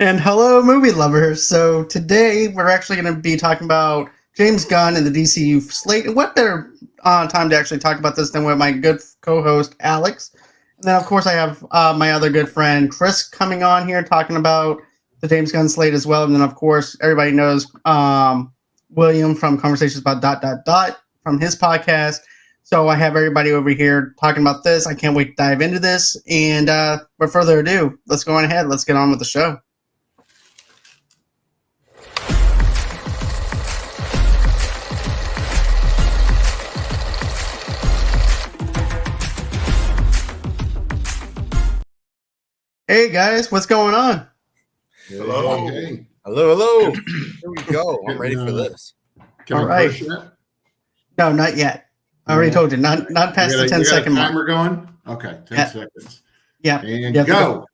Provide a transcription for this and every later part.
And hello, movie lovers. So today we're actually going to be talking about James Gunn and the DCU slate. And what better time to actually talk about this than with my good co-host Alex? And then, of course, I have my other good friend Chris coming on here talking about the James Gunn slate as well. And then, of course, everybody knows William from Conversations About from his podcast. So I have everybody over here talking about this. I can't wait to dive into this. And without further ado, let's go on ahead. Let's get on with the show. Hey guys, what's going on? Hello. Hey. Hello. Here we go. I'm ready for this. All right. No, not yet. I already told you, not past the 10-second mark. Timer going? Okay, 10 seconds. Yeah. And go.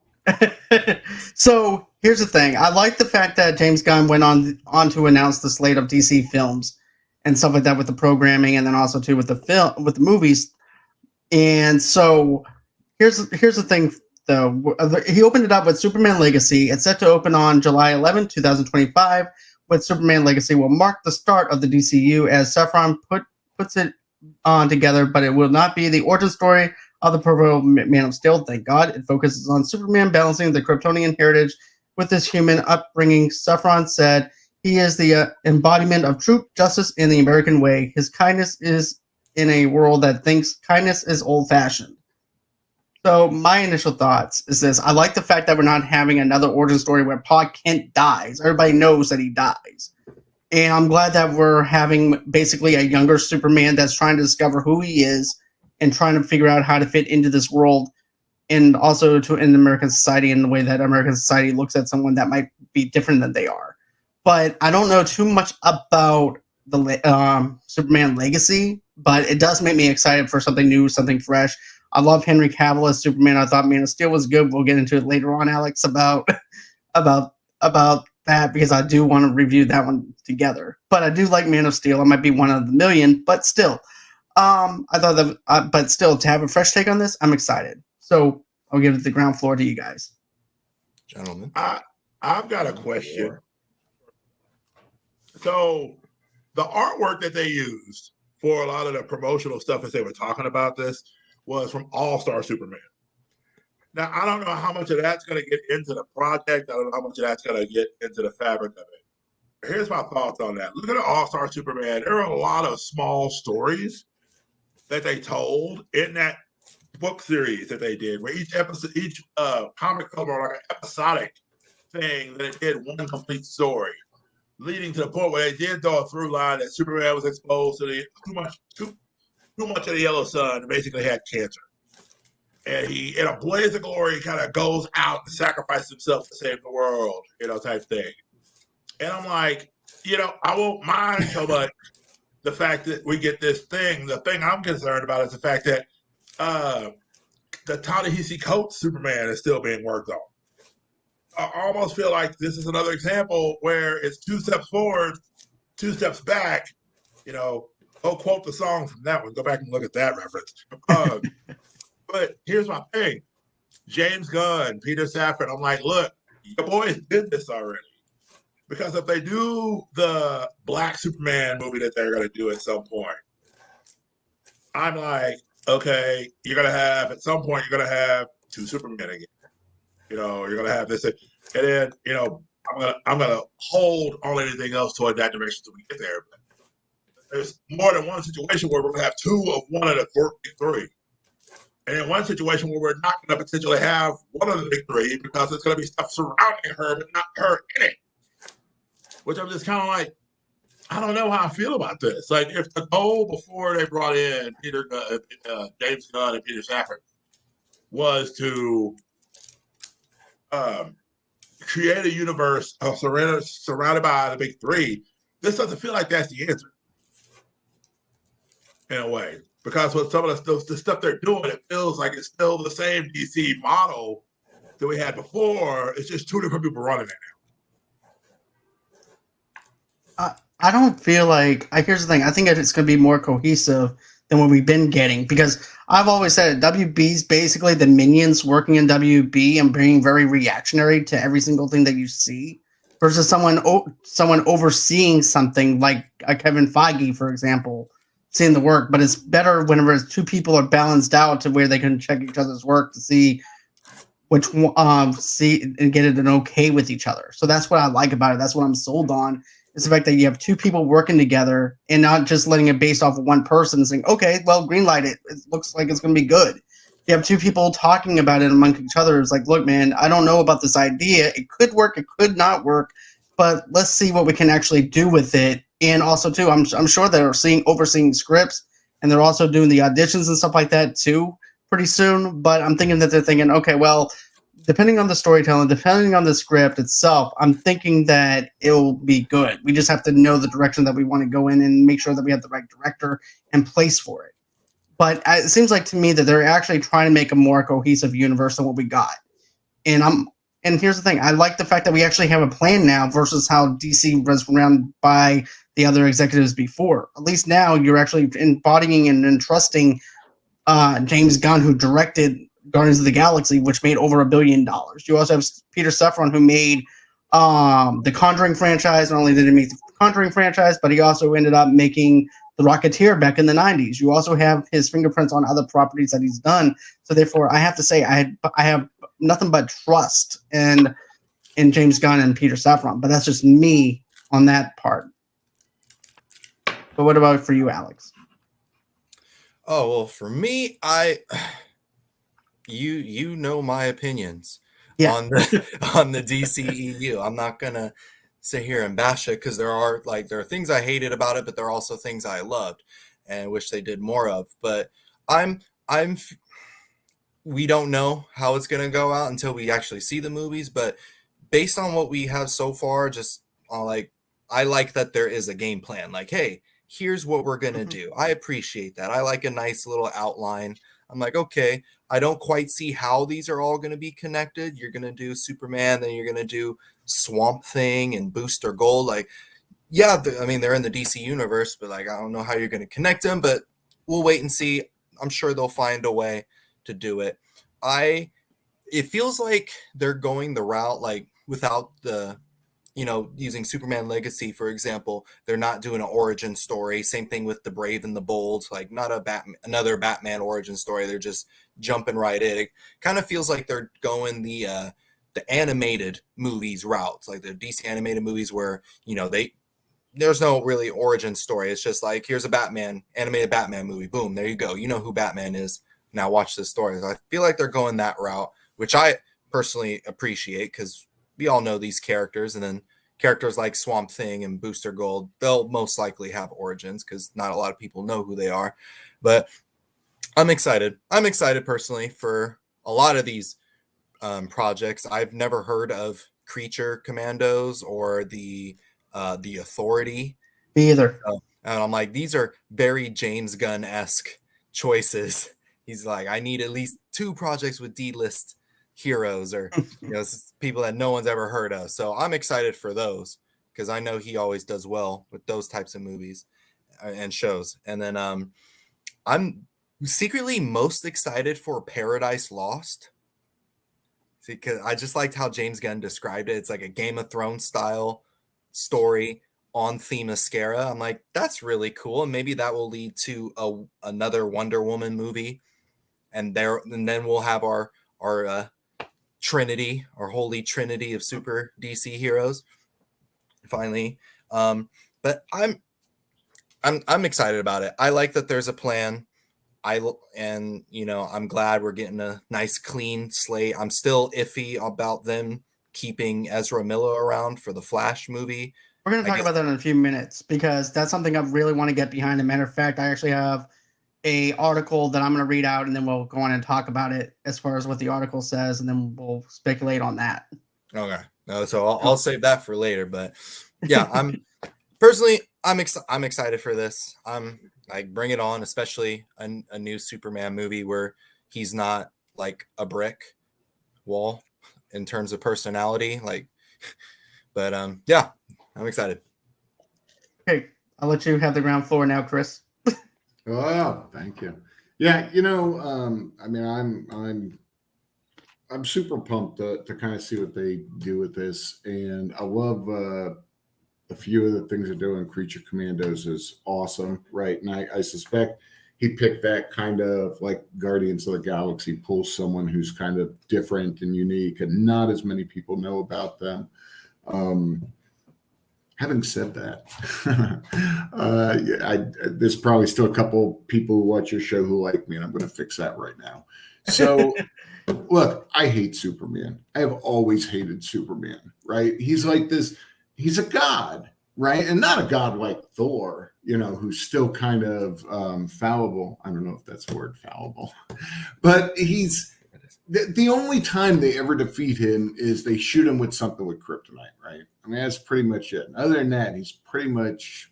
So here's the thing. I like the fact that James Gunn went on to announce the slate of DC films and stuff like that with the programming, and then also too with the movies. And so here's the thing. Though he opened it up with Superman Legacy. It's set to open on July 11, 2025, with Superman Legacy will mark the start of the DCU as Safran puts it on together, but it will not be the origin story of the proverbial Man of Steel. Thank God. It focuses on Superman balancing the Kryptonian heritage with his human upbringing. Safran said he is the embodiment of truth, justice, in the American way. His kindness is in a world that thinks kindness is old-fashioned. So my initial thoughts is this. I like the fact that we're not having another origin story where Pa Kent dies. Everybody knows that he dies. And I'm glad that we're having basically a younger Superman that's trying to discover who he is and trying to figure out how to fit into this world and also in American society in the way that American society looks at someone that might be different than they are. But I don't know too much about the Superman Legacy, but it does make me excited for something new, something fresh. I love Henry Cavill as Superman. I thought Man of Steel was good. We'll get into it later on, Alex, about that because I do want to review that one together. But I do like Man of Steel. I might be one of the million, but still, I thought that. But still, to have a fresh take on this, I'm excited. So I'll give the ground floor to you guys, Gentlemen. I've got a question. So the artwork that they used for a lot of the promotional stuff as they were talking about this was from All-Star Superman. Now, I don't know how much of that's going to get into the project. I don't know how much of that's going to get into the fabric of it. Here's my thoughts on that. Look at All-Star Superman. There are a lot of small stories that they told in that book series that they did, where each episode, each comic cover, like an episodic thing, that it did one complete story, leading to the point where they did throw a through line that Superman was exposed to too much of the yellow sun and basically had cancer. And he, in a blaze of glory, kind of goes out and sacrifices himself to save the world, type thing. And I'm like, I won't mind so much the fact that we get this thing. The thing I'm concerned about is the fact that the Ta-Nehisi Coates Superman is still being worked on. I almost feel like this is another example where it's 2 steps forward, 2 steps back, Go quote the song from that one. Go back and look at that reference. But here's my thing. James Gunn, Peter Safran, I'm like, look, your boys did this already. Because if they do the Black Superman movie that they're going to do at some point, I'm like, okay, at some point, you're going to have 2 Supermen again. You're going to have this. And then, I'm going to hold on anything else toward that direction until we get there. But there's more than one situation where we're going to have 2 of one of the big 3. And in one situation where we're not going to potentially have one of the big 3 because there's going to be stuff surrounding her, but not her in it. Which I'm just kind of like, I don't know how I feel about this. Like, if the goal before they brought in James Gunn and Peter Safran was to create a universe surrounded by the big 3, this doesn't feel like that's the answer. In a way, because with some of the stuff they're doing, it feels like it's still the same DC model that we had before. It's just 2 different people running it now. I don't feel like. Here's the thing. I think it's going to be more cohesive than what we've been getting. Because I've always said WB's basically the minions working in WB and being very reactionary to every single thing that you see, versus someone overseeing something like a Kevin Feige, for example, seeing the work. But it's better whenever two people are balanced out to where they can check each other's work to see which see and get it an okay with each other. So that's what I like about it. That's what I'm sold on. Is the fact that you have two people working together and not just letting it based off of one person and saying, okay, well, green light it. It looks like it's going to be good. You have two people talking about it among each other. It's like, look, man, I don't know about this idea. It could work. It could not work. But let's see what we can actually do with it. And also, too, I'm sure they're overseeing scripts, and they're also doing the auditions and stuff like that, too, pretty soon. But I'm thinking that they're thinking, okay, well, depending on the storytelling, depending on the script itself, I'm thinking that it'll be good. We just have to know the direction that we want to go in and make sure that we have the right director and place for it. But it seems like to me that they're actually trying to make a more cohesive universe than what we got. And here's the thing. I like the fact that we actually have a plan now versus how DC was run by the other executives before. At least now you're actually embodying and entrusting James Gunn, who directed Guardians of the Galaxy, which made over $1 billion. You also have Peter Safran, who made the Conjuring franchise. Not only did he make the Conjuring franchise, but he also ended up making The Rocketeer back in the 90s. You also have his fingerprints on other properties that he's done. So therefore, I have to say I have nothing but trust in James Gunn and Peter Safran. But that's just me on that part. But what about for you, Alex? Oh, well, for me, you know my opinions on the DCEU. I'm not gonna sit here and bash it because there are things I hated about it, but there are also things I loved and wish they did more of. But we don't know how it's gonna go out until we actually see the movies. But based on what we have so far, I like that there is a game plan. Like, hey, here's what we're gonna do. I appreciate that. I like a nice little outline. I'm like, okay, I don't quite see how these are all going to be connected. You're going to do Superman, then you're going to do Swamp Thing and Booster Gold. Like, yeah, they're in the DC universe, but I don't know how you're going to connect them, but we'll wait and see. I'm sure they'll find a way to do it. It feels like they're going the route, without the, using Superman Legacy, for example, they're not doing an origin story. Same thing with The Brave and the Bold, not another Batman origin story. They're just jumping right in. It kind of feels like they're going the animated movies route, like the DC animated movies where, there's no really origin story. It's just like, here's a animated Batman movie. Boom, there you go. You know who Batman is. Now watch this story. I feel like they're going that route, which I personally appreciate because we all know these characters, and then characters like Swamp Thing and Booster Gold, they'll most likely have origins because not a lot of people know who they are. But I'm excited. I'm excited personally for a lot of these projects. I've never heard of Creature Commandos or the Authority. Me either. And I'm like, these are very James Gunn-esque choices. He's like, I need at least 2 projects with D-list heroes or people that no one's ever heard of. So I'm excited for those because I know he always does well with those types of movies and shows. And then I'm secretly most excited for Paradise Lost because I just liked how James Gunn described it. It's like a Game of Thrones style story on Themyscira. I'm like, that's really cool, and maybe that will lead to another Wonder Woman movie, and then we'll have our Trinity, our holy Trinity of super DC heroes. Finally, but I'm excited about it. I like that there's a plan. I'm glad we're getting a nice clean slate. I'm still iffy about them keeping Ezra Miller around for the Flash movie. We're going to talk about that in a few minutes because that's something I really want to get behind. As a matter of fact, I actually have a article that I'm going to read out, and then we'll go on and talk about it as far as what the article says, and then we'll speculate on that. Okay. No, so I'll save that for later. But yeah, I'm excited for this. Bring it on, especially a new Superman movie where he's not like a brick wall in terms of personality. Yeah, I'm excited. Okay, I'll let you have the ground floor now, Chris. Oh, thank you. Yeah, you know, I mean, I'm super pumped to kind of see what they do with this, and I love a few of the things they're doing. Creature Commandos is awesome, right? And I suspect he picked that kind of like Guardians of the Galaxy, pulls someone who's kind of different and unique, and not as many people know about them. Um, Having said that, there's probably still a couple people who watch your show who like me, and I'm going to fix that right now. So, look, I hate Superman. I have always hated Superman, right? He's like this, he's a god, right? And not a god like Thor, you know, who's still kind of fallible. I don't know if that's the word, fallible, but he's the only time they ever defeat him is they shoot him with something with kryptonite, right? I mean, that's pretty much it. Other than that, he's pretty much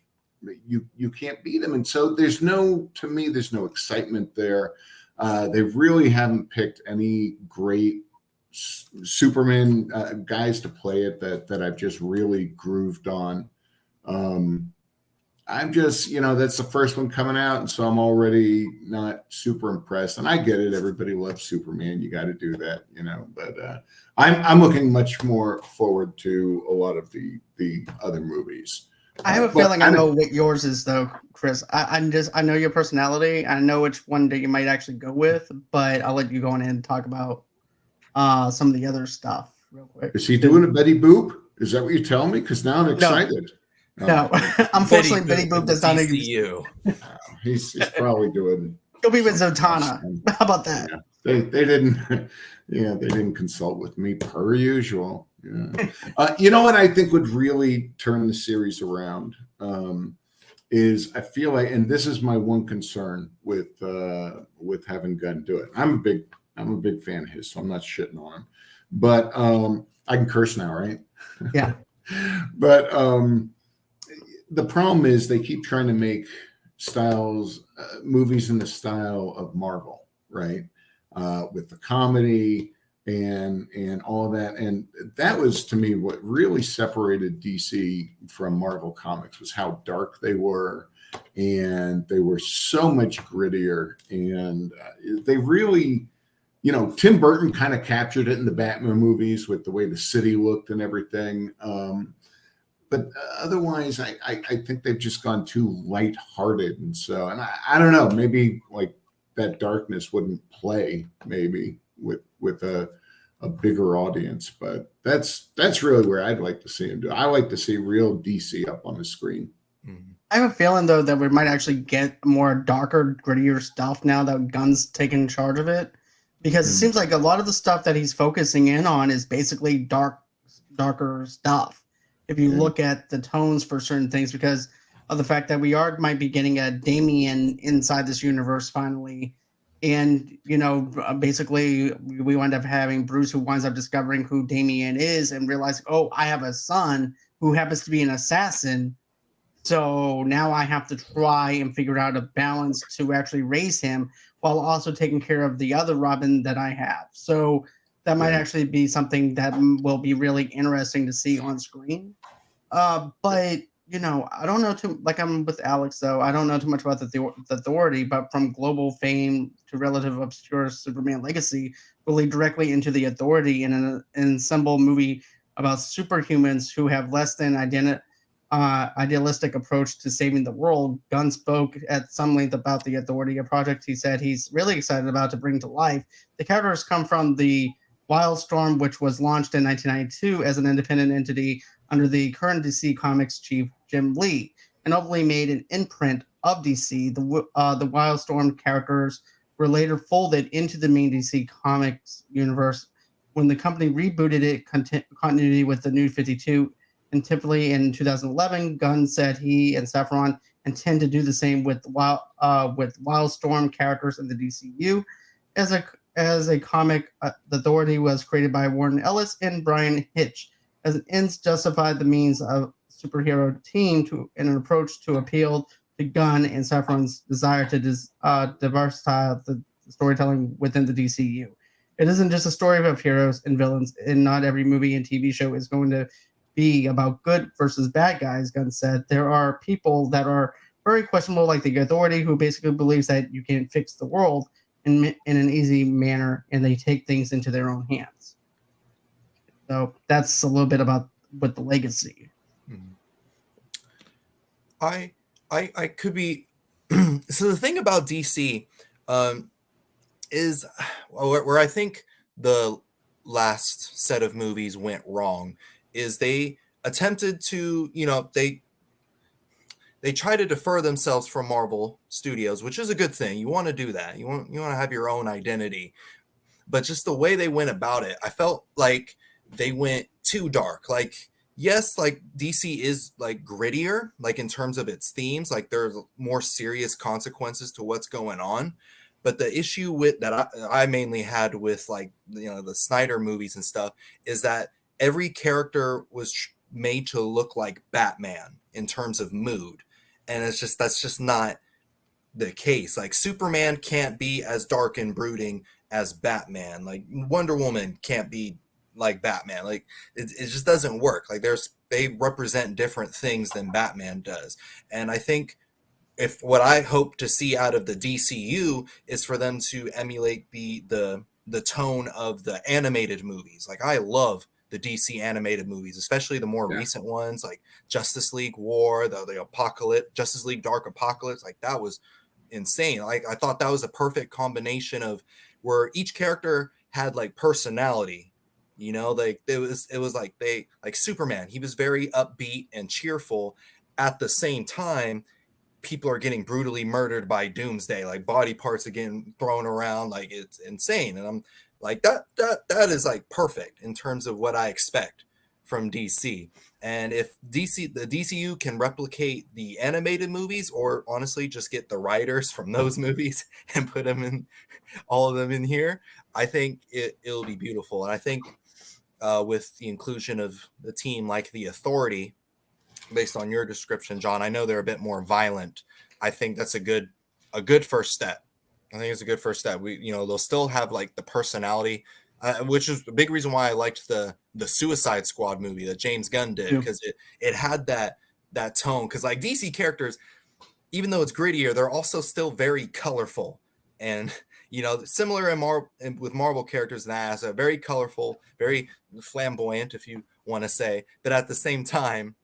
you can't beat him. And so there's no excitement there. They really haven't picked any great Superman guys to play it that I've just really grooved on. I'm just, that's the first one coming out, and so I'm already not super impressed. And I get it; everybody loves Superman. You got to do that, But I'm looking much more forward to a lot of the other movies. I have a feeling I know what yours is, though, Chris. I know your personality. I know which one that you might actually go with, but I'll let you go on and talk about some of the other stuff real quick. Is he doing a Betty Boop? Is that what you're telling me? Because now I'm excited. No, unfortunately, Betty Boop does not exist. He's probably doing. He'll be with Zatanna. How about that? Yeah, they didn't. Yeah, they didn't consult with me per usual. Yeah. You know what I think would really turn the series around is I feel like, and this is my one concern with having Gunn do it. I'm a big fan of his, so I'm not shitting on him. But I can curse now, right? Yeah. But the problem is they keep trying to make movies in the style of Marvel, right? With the comedy and all of that. And that was, to me, what really separated DC from Marvel Comics was how dark they were. And they were so much grittier. And they really, Tim Burton kind of captured it in the Batman movies with the way the city looked and everything. But otherwise, I think they've just gone too lighthearted. And so, and I don't know, maybe like that darkness wouldn't play maybe with a bigger audience. But that's really where I'd like to see him do. I like to see real DC up on the screen. I have a feeling, though, that we might actually get more darker, grittier stuff now that Gunn's taken charge of it. Because it seems like a lot of the stuff that he's focusing in on is basically darker stuff. If you look at the tones for certain things, because of the fact that we might be getting a Damian inside this universe finally. And, basically we wind up having Bruce, who winds up discovering who Damian is and realizing, oh, I have a son who happens to be an assassin. So now I have to try and figure out a balance to actually raise him while also taking care of the other Robin that I have. So that might actually be something that will be really interesting to see on screen. But, I don't know like I'm with Alex, though. I don't know too much about the Authority, but from global fame to relative obscure Superman legacy will lead directly into the Authority in an ensemble movie about superhumans who have less than idealistic approach to saving the world. Gunn spoke at some length about the Authority, a project he said he's really excited about to bring to life. The characters come from the Wildstorm, which was launched in 1992 as an independent entity under the current DC Comics chief, Jim Lee, and ultimately made an imprint of DC. The Wildstorm characters were later folded into the main DC Comics universe when the company rebooted it continuity with the New 52. And typically in 2011, Gunn said he and Safran intend to do the same with Wildstorm characters in the DCU. As a comic, The Authority was created by Warren Ellis and Brian Hitch as an ends justified the means of superhero team in an approach to appeal to Gunn and Safran's desire to diversify the storytelling within the DCU. It isn't just a story of heroes and villains, and not every movie and TV show is going to be about good versus bad guys, Gunn said. There are people that are very questionable, like the Authority, who basically believes that you can fix the world in an easy manner, and they take things into their own hands. So that's a little bit about what the legacy. I could be. So the thing about DC is where I think the last set of movies went wrong is they attempted to, they try to defer themselves from Marvel Studios, which is a good thing. You want to do that. You want to have your own identity. But just the way they went about it, I felt like they went too dark. Like, yes, like DC is like grittier, like in terms of its themes, like there's more serious consequences to what's going on. But the issue with that I mainly had with like, the Snyder movies and stuff is that every character was made to look like Batman in terms of mood. And that's just not the case. Like Superman can't be as dark and brooding as Batman. Like Wonder Woman can't be like Batman. Like it just doesn't work. Like they represent different things than Batman does. And I think if what I hope to see out of the DCU is for them to emulate the tone of the animated movies. Like I love the DC animated movies, especially the more recent ones like Justice League War, the Apocalypse, Justice League Dark Apocalypse. Like that was insane. Like I thought that was a perfect combination of where each character had like personality. Like it was like like Superman, he was very upbeat and cheerful. At the same time, people are getting brutally murdered by Doomsday, like body parts are getting thrown around, like it's insane. And I'm like, that is like perfect in terms of what I expect from DC. And if the DCU can replicate the animated movies, or honestly just get the writers from those movies and put them in, all of them in here, I think it'll be beautiful. And I think with the inclusion of the team like the Authority, based on your description, John, I know they're a bit more violent. I think that's a good first step. I think it's a good first step. They'll still have like the personality, which is the big reason why I liked the Suicide Squad movie that James Gunn did, because it had that tone. Because like DC characters, even though it's grittier, they're also still very colorful, and similar with Marvel characters, that are very colorful, very flamboyant, if you want to say. But at the same time,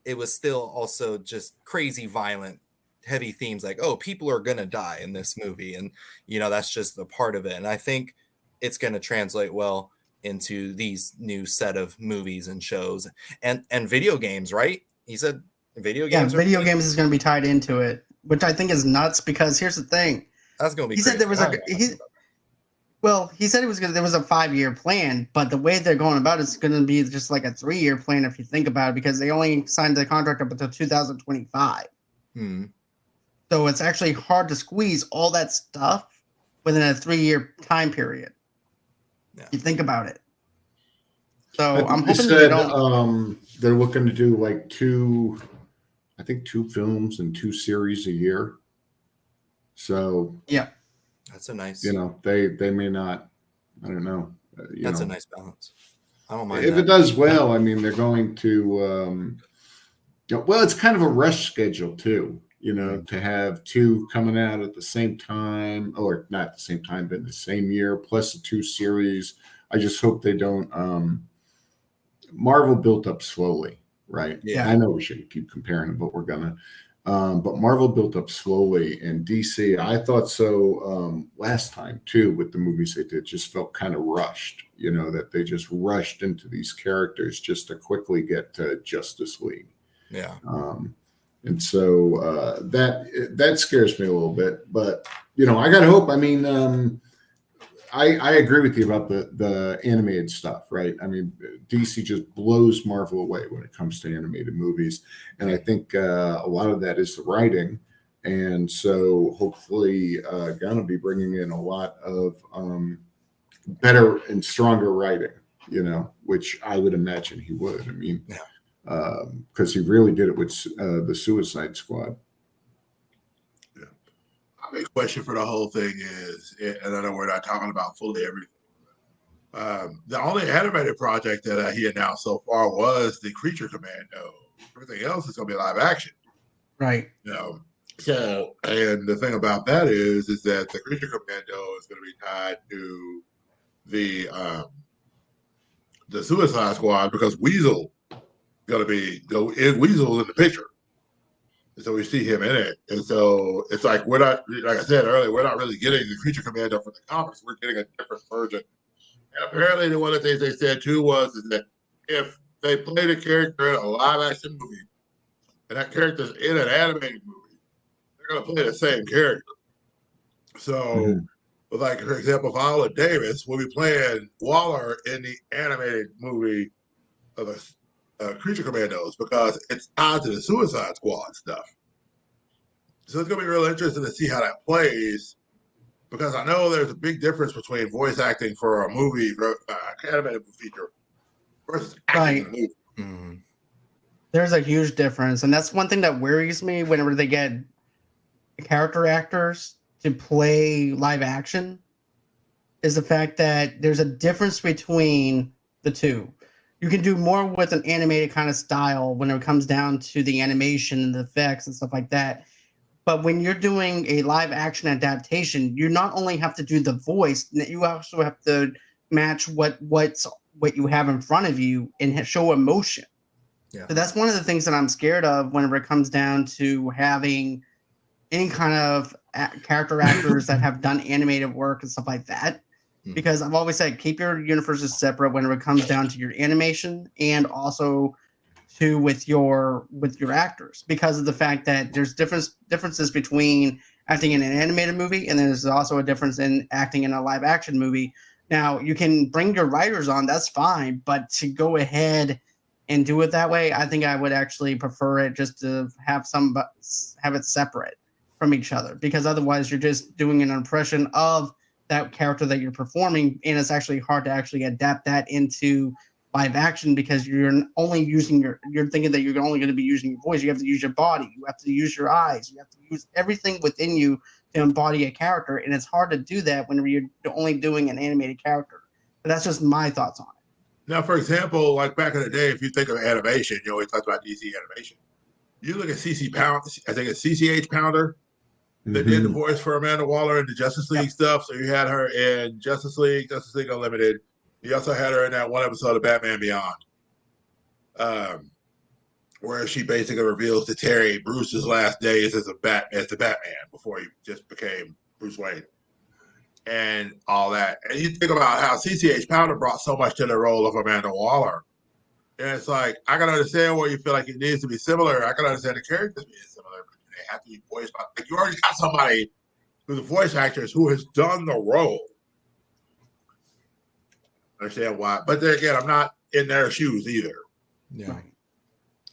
it was still also just crazy violent, heavy themes like, oh, people are going to die in this movie. And, that's just a part of it. And I think it's going to translate well into these new set of movies and shows and video games, right? He said video games. Yeah, video games is going to be tied into it, which I think is nuts because here's the thing. That's going to be He crazy. said there was he said there was a 5-year plan, but the way they're going about it's going to be just like a 3-year plan if you think about it, because they only signed the contract up until 2025. So it's actually hard to squeeze all that stuff within a 3-year time period. Yeah. You think about it. So I'm hoping they don't. They're looking to do like 2 films and 2 series a year. So yeah. That's a nice. They may not. I don't know. That's a nice balance. I don't mind if it does well. I mean, they're going to. It's kind of a rush schedule too. To have 2 coming out at the same time, or not at the same time, but in the same year, plus the 2 series. I just hope they don't. Marvel built up slowly, right? Yeah. I know we shouldn't keep comparing them, but we're gonna. But Marvel built up slowly, and DC, I thought so last time too with the movies they did, just felt kind of rushed, that they just rushed into these characters just to quickly get to Justice League. Yeah. And so that scares me a little bit, but I got hope. I mean, I agree with you about the animated stuff, right? I mean, DC just blows Marvel away when it comes to animated movies. And I think a lot of that is the writing. And so hopefully Gunn will be bringing in a lot of better and stronger writing, which I would imagine he would. I mean, because he really did it with the Suicide Squad. My big question for the whole thing is, and I know we're not talking about fully everything. The only animated project that he announced so far was the Creature Commando. Everything else is going to be live action. Right. So, and the thing about that is that the Creature Commando is going to be tied to the Suicide Squad because Weasel Weasel's in the picture. So we see him in it. And so it's like we're not, like I said earlier, we're not really getting the Creature Commando from the comics. We're getting a different version. And apparently one of the things they said too was that if they played a character in a live action movie and that character's in an animated movie, they're going to play the same character. So, like, for example, Viola Davis will be playing Waller in the animated movie of the Creature Commandos because it's tied to the Suicide Squad stuff. So it's going to be real interesting to see how that plays because I know there's a big difference between voice acting for a movie, animated feature, versus acting in a movie. Mm-hmm. There's a huge difference, and that's one thing that worries me whenever they get character actors to play live action is the fact that there's a difference between the two. You can do more with an animated kind of style when it comes down to the animation and the effects and stuff like that. But when you're doing a live action adaptation, you not only have to do the voice, you also have to match what you have in front of you and show emotion. Yeah. So that's one of the things that I'm scared of whenever it comes down to having any kind of character actors that have done animated work and stuff like that. Because I've always said keep your universes separate whenever it comes down to your animation and also with your actors, because of the fact that there's differences between acting in an animated movie and there's also a difference in acting in a live action movie. Now you can bring your writers on, that's fine, but to go ahead and do it that way, I think I would actually prefer it just to have it separate from each other, because otherwise you're just doing an impression of that character that you're performing, and it's actually hard to actually adapt that into live action because you're only using you're thinking that you're only going to be using your voice. You have to use your body, you have to use your eyes, you have to use everything within you to embody a character, and it's hard to do that whenever you're only doing an animated character. But that's just my thoughts on it. Now, for example, like back in the day, if you think of animation, you always talk about DC animation. You look at CC Pound, I think it's CCH Pounder that did the voice for Amanda Waller in the Justice League stuff. So you had her in Justice League Unlimited. You also had her in that one episode of Batman Beyond, where she basically reveals to Terry Bruce's last days as the Batman before he just became Bruce Wayne and all that. And you think about how CCH Pounder brought so much to the role of Amanda Waller. And it's like, I can understand where you feel like it needs to be similar. I can understand the characters being similar, but they have to be voiced by, like, you already got somebody who's a voice actress who has done the role. Understand why, but then again, I'm not in their shoes either. Yeah.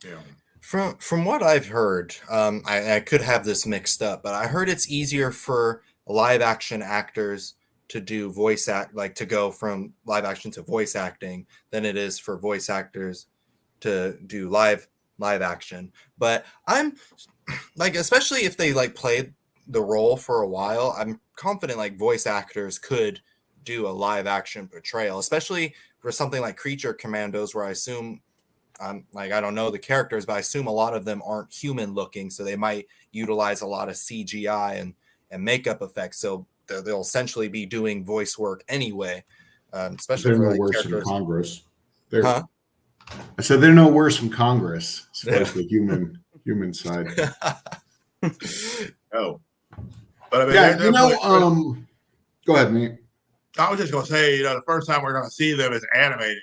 Yeah. From what I've heard, I could have this mixed up, but I heard it's easier for live action actors to do to go from live action to voice acting than it is for voice actors to do live action. But I'm like, especially if they like played the role for a while, I'm confident like voice actors could do a live action portrayal, especially for something like Creature Commandos, where I assume I don't know the characters, but I assume a lot of them aren't human looking, so they might utilize a lot of CGI and makeup effects. So they'll essentially be doing voice work anyway. Especially they're for no like worse characters. than Congress. Huh? I said they're no worse from Congress as far as the human side. Oh, but I mean, yeah, go ahead, Nate. I was just gonna say, the first time we're gonna see them is animated,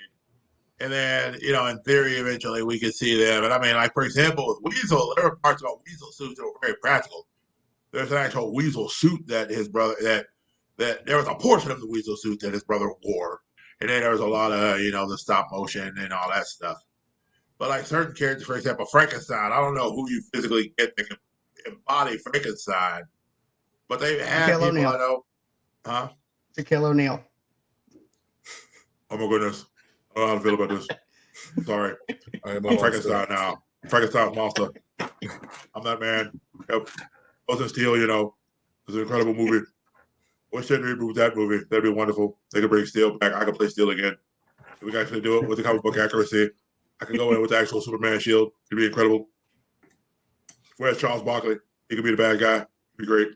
and then in theory, eventually we could see them. And I mean, like for example, with Weasel, there are parts about Weasel suits that were very practical. There's an actual Weasel suit that his brother that there was a portion of the Weasel suit that his brother wore, and then there was a lot of the stop motion and all that stuff. But like certain characters, for example, Frankenstein, I don't know who you physically get that can embody Frankenstein, but they have Shaquille people O'Neal. I know, huh? Shaquille O'Neal. Oh my goodness. I don't know how to feel about this. Sorry. I'm Frankenstein now. Frankenstein's monster. I'm that man. Yep. Wasn't Steel, it's an incredible movie. Wish they'd reboot that movie. That'd be wonderful. They could bring Steel back. I could play Steel again. If we can actually do it with the comic book accuracy, I can go in with the actual Superman shield. It'd be incredible. Where's Charles Barkley? He could be the bad guy. Be great.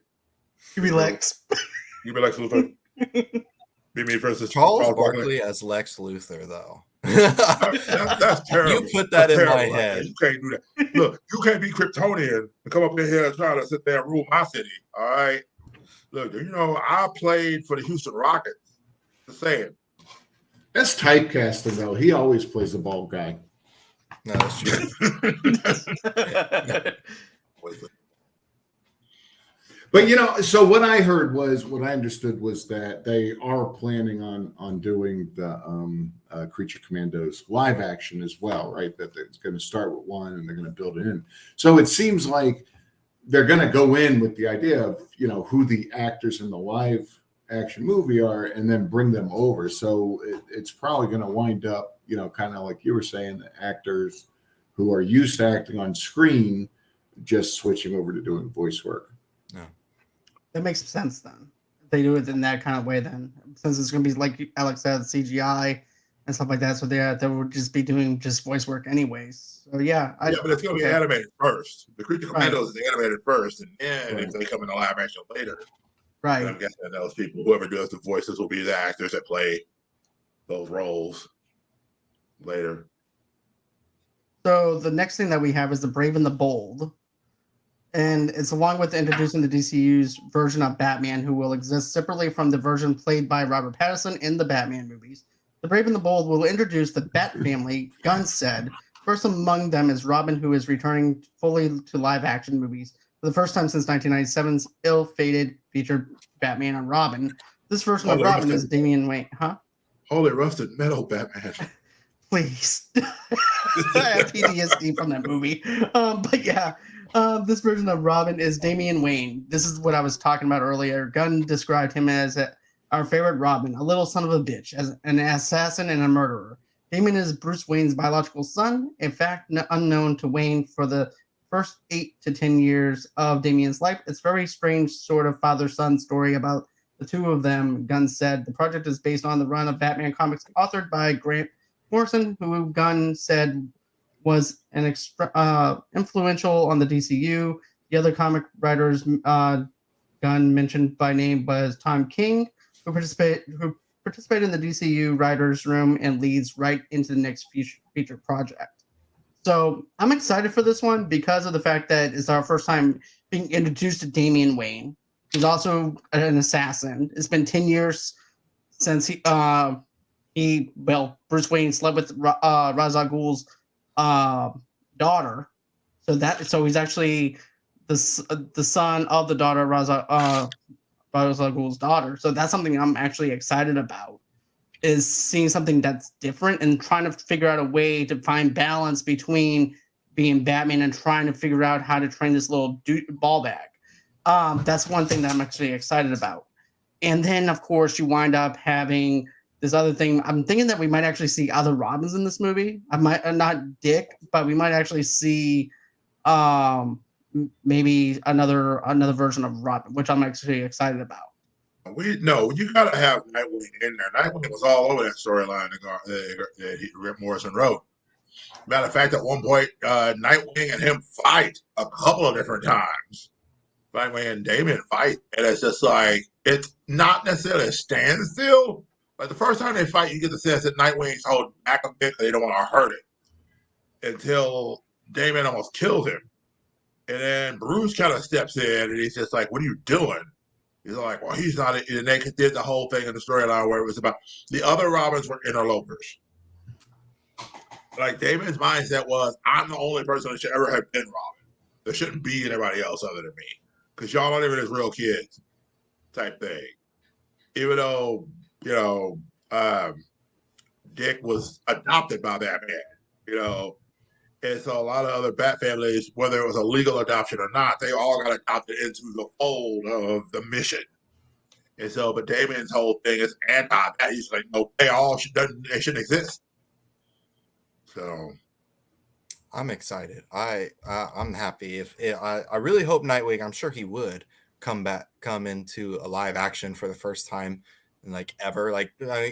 You be Lex. You be Lex Luthor. Be me versus Charles Barkley. Barkley as Lex Luthor, though. That's terrible. You put that that's in my terrible. head. You can't do that. Look, you can't be Kryptonian and come up in here and try to sit there and rule my city. All right. Look, I played for the Houston Rockets. Just saying. That's typecasting, though. He always plays the bald guy. No, that's true. But so what I understood was that they are planning on doing the Creature Commandos live action as well, right? That it's going to start with one and they're going to build it in. So it seems like they're going to go in with the idea of who the actors in the live action movie are, and then bring them over. So it's probably going to wind up, kind of like you were saying, the actors who are used to acting on screen just switching over to doing voice work. Yeah. That makes sense then. If they do it in that kind of way, then since it's going to be like Alex said, CGI and stuff like that, so they would just be doing just voice work anyways. So yeah, but it's going to be animated first. The Creature Commandos is animated first, and then if they come into live action later, right? I'm guessing that those people, whoever does the voices, will be the actors that play those roles later. So the next thing that we have is The Brave and the Bold. And it's along with introducing the DCU's version of Batman, who will exist separately from the version played by Robert Pattinson in the Batman movies. The Brave and the Bold will introduce the Bat family, Gunn said. First among them is Robin, who is returning fully to live-action movies for the first time since 1997's ill-fated featured Batman and Robin. This version of Robin is Damian Wayne. Huh? Holy rusted metal Batman. Please. I have PTSD from that movie. But yeah. This version of Robin is Damian Wayne. This is what I was talking about earlier. Gunn described him as our favorite Robin, a little son of a bitch, as an assassin and a murderer. Damian is Bruce Wayne's biological son, in fact, unknown to Wayne for the first 8 to 10 years of Damian's life. It's a very strange sort of father-son story about the two of them, Gunn said. The project is based on the run of Batman comics authored by Grant Morrison, who Gunn said was an influential on the DCU. The other comic writers Gunn mentioned by name was Tom King, who participated in the DCU writers' room and leads right into the next feature project. So I'm excited for this one because of the fact that it's our first time being introduced to Damian Wayne. He's also an assassin. It's been 10 years since Bruce Wayne slept with Ra's al Ghul's daughter, so he's actually the son of the daughter Ra's al Ghul's daughter. So that's something I'm actually excited about, is seeing something that's different and trying to figure out a way to find balance between being Batman and trying to figure out how to train this little ball bag. That's one thing that I'm actually excited about. And then of course you wind up having this other thing. I'm thinking that we might actually see other Robins in this movie. I might not Dick, but we might actually see maybe another version of Robin, which I'm actually excited about. You gotta have Nightwing in there. Nightwing was all over that storyline that Grant Morrison wrote. Matter of fact, at one point, Nightwing and him fight a couple of different times. Nightwing and Damian fight, and it's just like, it's not necessarily a standstill. But the first time they fight, you get the sense that Nightwing's holding back a bit because they don't want to hurt it until Damian almost kills him. And then Bruce kind of steps in and he's just like, what are you doing? He's like, well, he's not. And they did the whole thing in the storyline where it was about the other Robins were interlopers. Like Damian's mindset was, I'm the only person that should ever have been Robin. There shouldn't be anybody else other than me because y'all aren't even his real kids type thing. Even though, Dick was adopted by Batman, and so a lot of other Bat families, whether it was a legal adoption or not, they all got adopted into the fold of the mission. And so, but Damian's whole thing is anti-that. He's like, no, they shouldn't exist. So, I'm excited. I'm happy. I really hope Nightwing, I'm sure he would come into a live action for the first time in ever.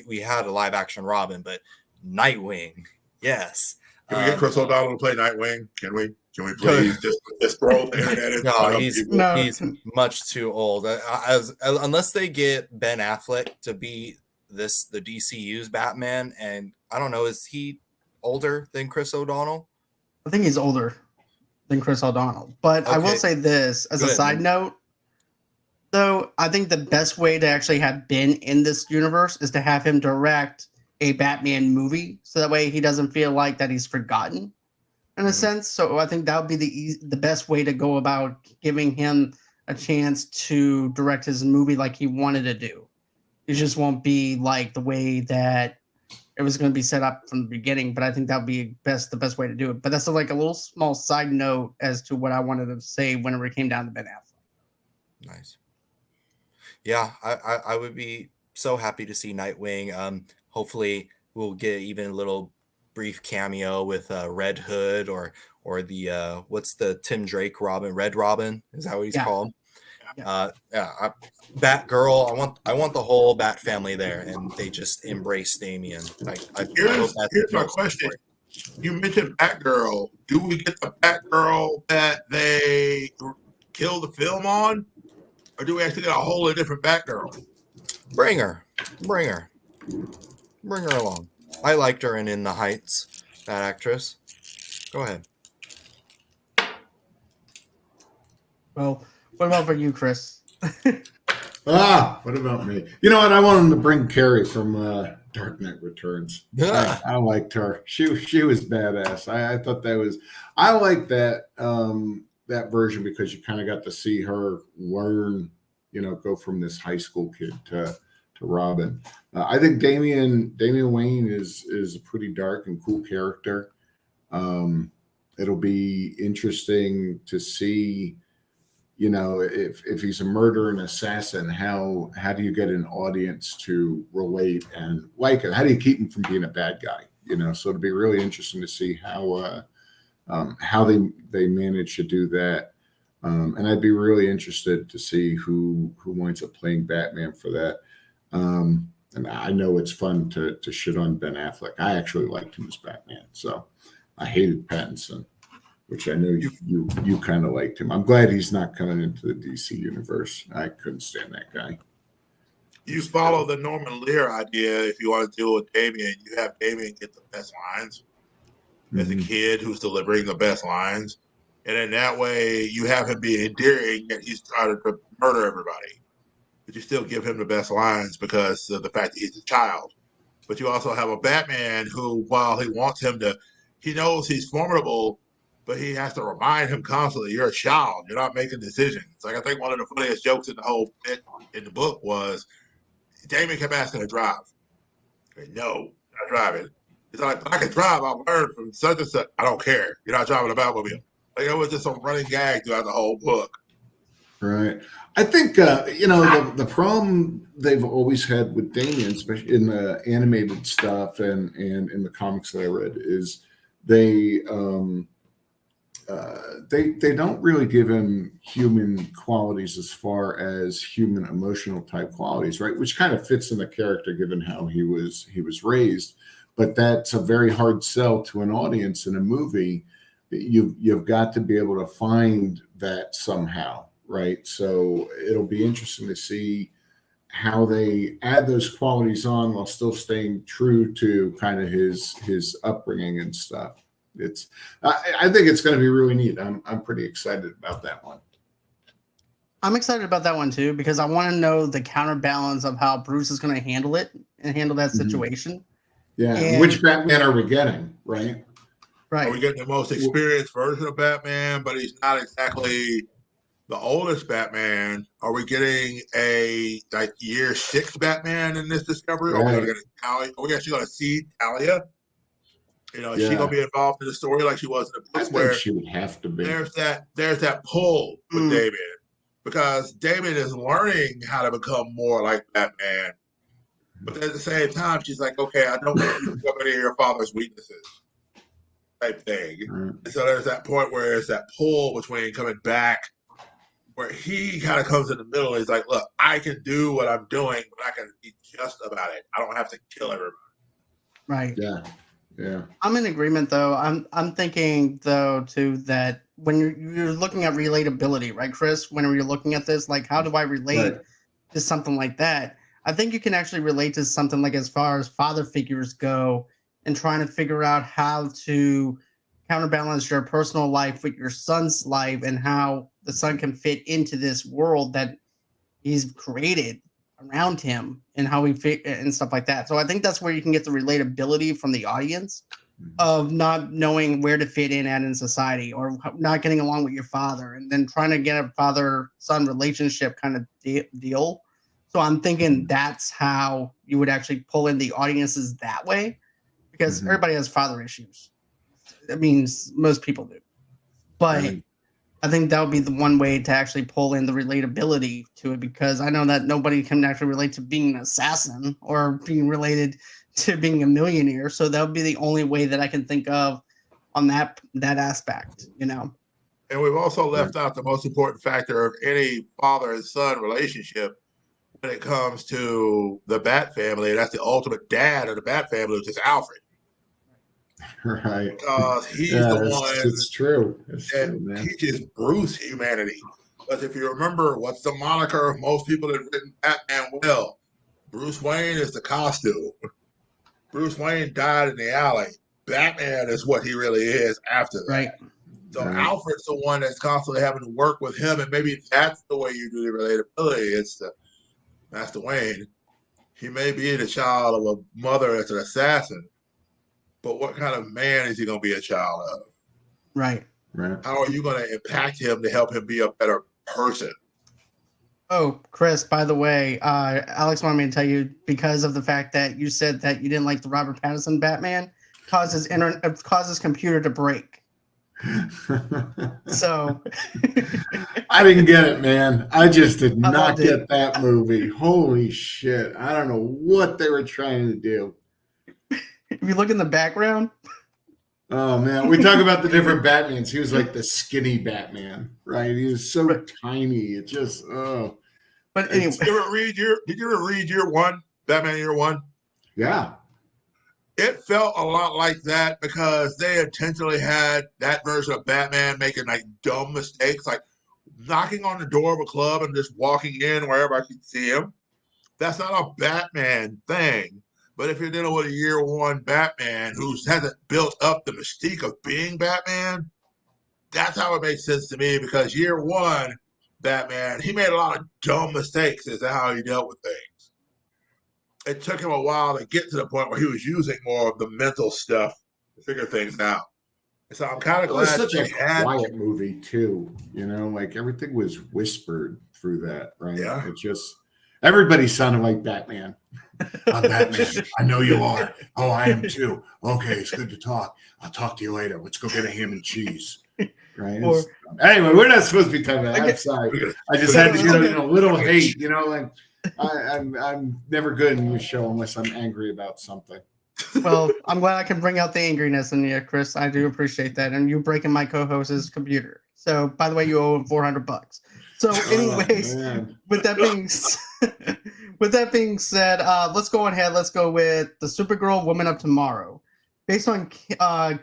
We had a live action Robin, but Nightwing, yes. Can we get Chris O'Donnell to play Nightwing? Can we Can we please just throw the internet in front No, of people? No. he's much too old. Unless they get Ben Affleck to be the DCU's Batman, and I don't know, is he older than Chris O'Donnell? I think he's older than Chris O'Donnell. But I will Okay. say this as a Good, side man. note, though, I think the best way to actually have Ben in this universe is to have him direct a Batman movie, so that way he doesn't feel like that he's forgotten in a Mhm. sense. So I think that would be the best way to go about giving him a chance to direct his movie like he wanted to do. It just won't be like the way that it was going to be set up from the beginning, but I think that would be the best way to do it. But that's like a little small side note as to what I wanted to say whenever it came down to Ben Affleck. Nice. Yeah, I would be so happy to see Nightwing. Hopefully we'll get even a little brief cameo with Red Hood or the what's the Tim Drake Robin, Red Robin, is that what he's Yeah. called? Yeah. Batgirl. I want the whole Bat family there, and they just embrace Damian. I hope that's Here's the my most question. story. You mentioned Batgirl. Do we get the Batgirl that they killed the film on? Or do we actually get a whole different Batgirl? Bring her along. I liked her in The Heights, that actress. Go ahead. Well, what about for you, Chris? What about me? You know what? I want him to bring Carrie from Dark Knight Returns. I liked her. She was badass. I thought that was. I like that that version because you kind of got to see her learn. Go from this high school kid to Robin. I think Damian Wayne is a pretty dark and cool character. It'll be interesting to see, if he's a murderer and assassin, how do you get an audience to relate and like it? How do you keep him from being a bad guy? So it'll be really interesting to see how they manage to do that. And I'd be really interested to see who winds up playing Batman for that. And I know it's fun to shit on Ben Affleck. I actually liked him as Batman, so I hated Pattinson, which I know you kind of liked him. I'm glad he's not coming into the DC universe. I couldn't stand that guy. You follow the Norman Lear idea. If you want to deal with Damian, you have Damian get the best lines as a kid who's delivering the best lines. And in that way, you have him be endearing that he's trying to murder everybody. But you still give him the best lines because of the fact that he's a child. But you also have a Batman who, while he wants him to, he knows he's formidable, but he has to remind him constantly, you're a child. You're not making decisions. Like, I think one of the funniest jokes in the whole bit in the book was Damon kept asking to drive. No, not driving. He's like, but I can drive. I've learned from such and such. I don't care. You're not driving a Batmobile. Like, it was just a running gag throughout the whole book. Right. I think, the problem they've always had with Damian, especially in the animated stuff and in the comics that I read, is they don't really give him human qualities as far as human emotional type qualities, right? Which kind of fits in the character given how he was raised. But that's a very hard sell to an audience in a movie. You've got to be able to find that somehow, right? So it'll be interesting to see how they add those qualities on while still staying true to kind of his upbringing and stuff. I think it's going to be really neat. I'm pretty excited about that one. I'm excited about that one too because I want to know the counterbalance of how Bruce is going to handle it and handle that situation. Yeah, and which Batman are we getting, right? Right. Are we getting the most experienced version of Batman, but he's not exactly the oldest Batman? Are we getting a year 6 Batman in this Discovery? Right. Are we actually going to see Talia? Is she going to be involved in the story like she was in the books? I think she would have to be. There's that pull with Damien because Damien is learning how to become more like Batman. But at the same time, she's like, okay, I don't want you to become any of your father's weaknesses type thing. And so there's that point where there's that pull between coming back where he kind of comes in the middle. He's like, look, I can do what I'm doing, but I can be just about it. I don't have to kill everybody. Right. Yeah. Yeah. I'm in agreement though. I'm thinking though too that when you're looking at relatability, right, Chris? Whenever you're looking at this, like, how do I relate Right. to something like that? I think you can actually relate to something like as far as father figures go and trying to figure out how to counterbalance your personal life with your son's life and how the son can fit into this world that he's created around him and how he fit and stuff like that. So I think that's where you can get the relatability from the audience of not knowing where to fit in society or not getting along with your father and then trying to get a father-son relationship kind of deal. So I'm thinking that's how you would actually pull in the audiences that way because everybody has father issues. I mean, most people do. But Right. I think that would be the one way to actually pull in the relatability to it because I know that nobody can actually relate to being an assassin or being related to being a millionaire. So that would be the only way that I can think of on that aspect, you know. And we've also left out the most important factor of any father and son relationship when it comes to the Bat family. That's the ultimate dad of the Bat family, which is Alfred. Right. Because he's the one It's true. It's that true, man. teaches Bruce humanity. But if you remember, what's the moniker of most people that have written Batman well? Bruce Wayne is the costume. Bruce Wayne died in the alley. Batman is what he really is after that. Right. So Right. Alfred's the one that's constantly having to work with him, and maybe that's the way you do the relatability. It's the Master Wayne. He may be the child of a mother that's an assassin, but what kind of man is he going to be a child of? Right. Right. How are you going to impact him to help him be a better person? Oh, Chris, by the way, Alex wanted me to tell you because of the fact that you said that you didn't like the Robert Pattinson Batman, causes computer to break. So I didn't get it, man. I just did I not loved it. get that movie. Holy shit. I don't know what they were trying to do. If you look in the background, Oh, man. We talk about the different Batmans. He was like the skinny Batman, right? He was so Right. tiny. It just, oh. but anyway, Did you ever read Year One, Batman Year One? Yeah. It felt a lot like that because they intentionally had that version of Batman making like dumb mistakes, like knocking on the door of a club and just walking in wherever I could see him. That's not a Batman thing. But if you're dealing with a Year One Batman who hasn't built up the mystique of being Batman, that's how it makes sense to me because Year One Batman, he made a lot of dumb mistakes as to how he dealt with things. It took him a while to get to the point where he was using more of the mental stuff to figure things out. So I'm kind of It was glad such they a had. quiet movie, too. You know, like everything was whispered through that, right? Yeah. It just, everybody sounded like Batman. I'm Batman. I know you are. Oh, I am too. Okay, it's good to talk. I'll talk to you later. Let's go get a ham and cheese. Right. Or- Anyway, we're not supposed to be talking about that. Okay. I'm sorry. I just had to get a little hate. You know, like I'm never good in your show unless I'm angry about something. Well, I'm glad I can bring out the angriness in you, Chris. I do appreciate that, and you breaking my co-host's computer. So, by the way, you owe him $400. So, anyways, with that being said, let's go ahead. Let's go with the Supergirl Woman of Tomorrow, based on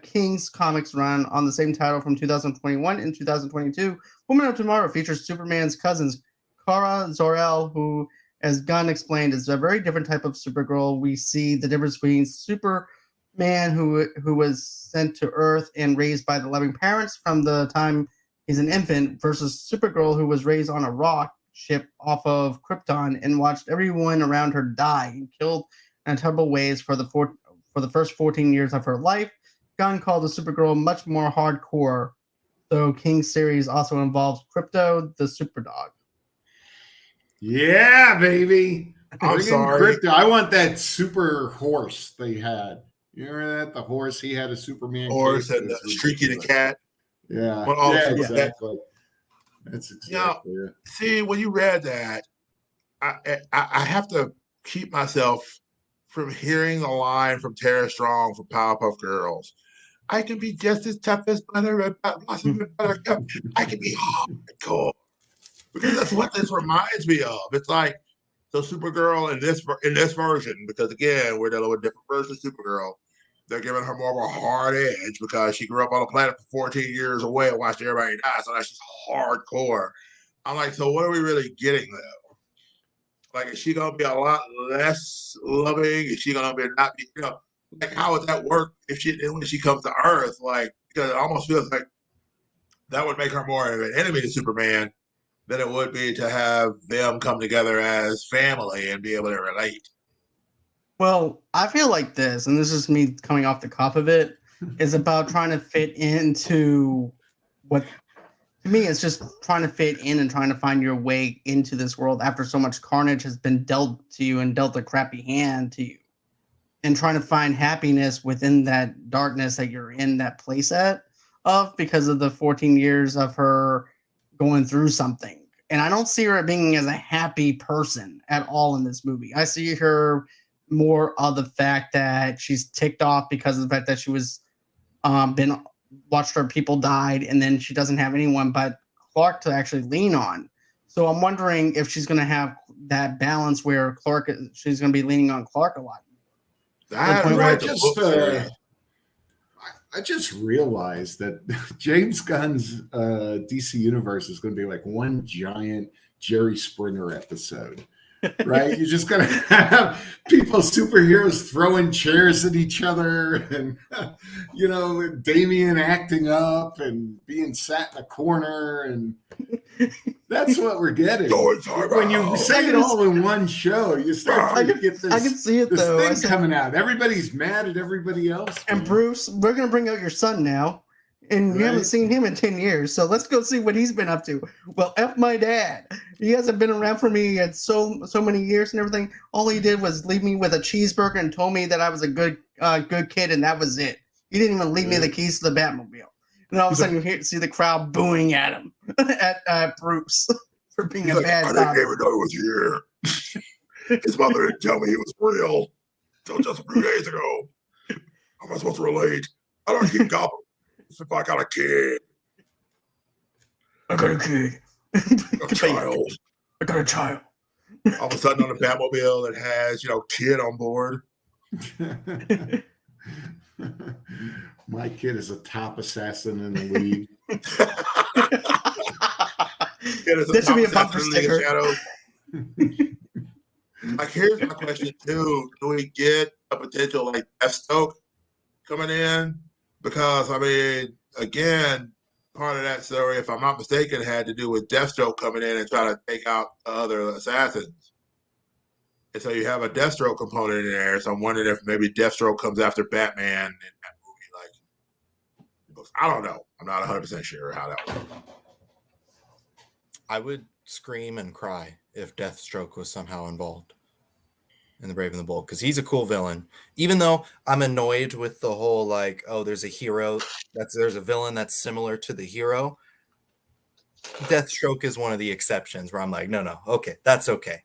King's Comics run on the same title from 2021 and 2022. Woman of Tomorrow features Superman's cousins, Kara Zor-El, who, as Gunn explained, is a very different type of Supergirl. We see the difference between Superman, who was sent to Earth and raised by the loving parents from the time he's an infant, versus Supergirl, who was raised on a rock ship off of Krypton and watched everyone around her die and killed in terrible ways for the first 14 years of her life. Gunn called the Supergirl much more hardcore, though King's series also involves Krypto, the Superdog. Yeah, baby. I'm sorry. Crypto. I want that super horse they had. You remember that? The horse, he had a Superman Horse cape. and It was Streaky the ridiculous. cat. Yeah. But also Yeah, exactly. That's exactly it. See, when you read that, I have to keep myself from hearing the line from Tara Strong from Powerpuff Girls. I can be just as tough as butter and blossom and buttercup. I can be hardcore. Because that's what this reminds me of. It's like, so Supergirl in this version, because again, we're dealing with different versions of Supergirl. they're giving her more of a hard edge because she grew up on a planet for 14 years away and watched everybody die. So that's just hardcore. I'm like, so what are we really getting though? Like, is she gonna be a lot less loving? Is she gonna be not be, like how would that work if when she comes to Earth? Like, because it almost feels like that would make her more of an enemy to Superman than it would be to have them come together as family and be able to relate. Well, I feel like this, and this is me coming off the cuff of it, is about trying to fit into what, to me, it's just trying to fit in and trying to find your way into this world after so much carnage has been dealt to you and dealt a crappy hand to you. And trying to find happiness within that darkness that you're in that playset of because of the 14 years of her going through something. And I don't see her being as a happy person at all in this movie. I see her more of the fact that she's ticked off because of the fact that she was watched her people died, and then she doesn't have anyone but Clark to actually lean on. So I'm wondering if she's going to have that balance where she's going to be leaning on Clark a lot. I just realized that James Gunn's DC universe is going to be like one giant Jerry Springer episode, right? You're just going to have people, superheroes, throwing chairs at each other, and Damian acting up and being sat in a corner, and that's what we're getting. When you say it all in one show, you start to get this. I can see it though. Thing coming out. Everybody's mad at everybody else. And Bruce, we're gonna bring out your son now, and you haven't seen him in 10 years. So let's go see what he's been up to. Well, F my dad. He hasn't been around for me in so many years and everything. All he did was leave me with a cheeseburger and told me that I was a good kid, and that was it. He didn't even leave me the keys to the Batmobile. And all of a sudden, you see the crowd booing at him, at Bruce, for being a bad father. I didn't even know he was here. His mother didn't tell me he was real until just a few days ago. How am I supposed to relate? I don't keep goblins if I got a kid. I got a kid. A child. I got a child. All of a sudden on the Batmobile that has, kid on board. My kid is a top assassin in the league. This should be a bumper sticker. Like, here's my question too: do we get a potential like Deathstroke coming in? Because again, part of that story, if I'm not mistaken, had to do with Deathstroke coming in and trying to take out the other assassins. And so you have a Deathstroke component in there. So I'm wondering if maybe Deathstroke comes after Batman in that movie. Like, I don't know. I'm not 100% sure how that works. I would scream and cry if Deathstroke was somehow involved in The Brave and the Bold, because he's a cool villain. Even though I'm annoyed with the whole like, oh, there's a hero there's a villain that's similar to the hero. Deathstroke is one of the exceptions where I'm like, no, okay, that's okay.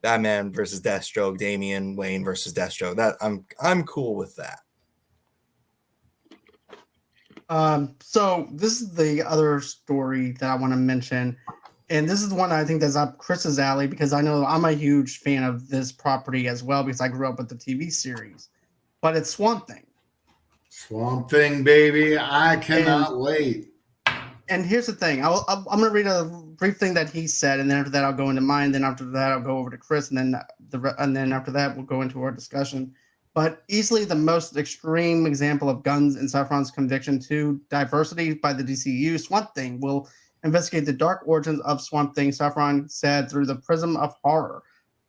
Batman versus Deathstroke, Damian Wayne versus Deathstroke. That I'm cool with that. So this is the other story that I want to mention, and this is the one I think that's up Chris's alley because I know I'm a huge fan of this property as well because I grew up with the TV series. But it's Swamp Thing. Swamp Thing, baby! I cannot wait. And here's the thing: I'm going to read a brief thing that he said, and then after that I'll go into mine. Then after that I'll go over to Chris, and then after that we'll go into our discussion. But easily the most extreme example of Gunn's and Safran's conviction to diversity by the DCU, Swamp Thing will investigate the dark origins of Swamp Thing, Safran said, through the prism of horror.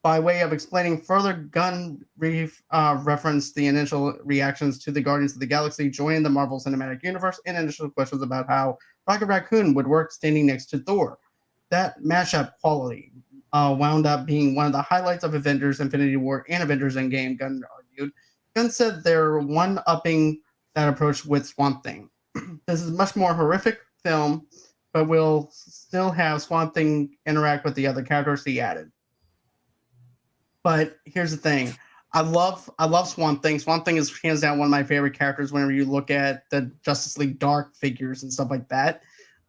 By way of explaining further, Gunn referenced the initial reactions to the Guardians of the Galaxy joining the Marvel Cinematic Universe and initial questions about how Rocket Raccoon would work standing next to Thor. That mashup quality wound up being one of the highlights of Avengers Infinity War and Avengers Endgame, Gunn argued. Gunn said they're one-upping that approach with Swamp Thing. This is a much more horrific film, but will still have Swamp Thing interact with the other characters, he added. But here's the thing. I love Swamp Thing. Swamp Thing is hands down one of my favorite characters whenever you look at the Justice League Dark figures and stuff like that.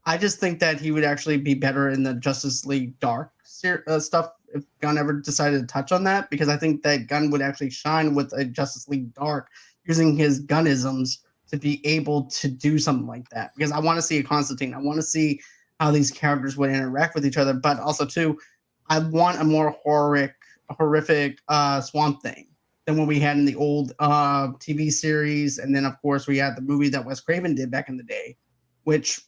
I just think that he would actually be better in the Justice League Dark stuff if Gunn ever decided to touch on that, because I think that Gunn would actually shine with a Justice League Dark using his Gunnisms to be able to do something like that. Because I want to see a Constantine. I want to see how these characters would interact with each other, but also too, I want a more horrific Swamp Thing than what we had in the old TV series, and then of course we had the movie that Wes Craven did back in the day, which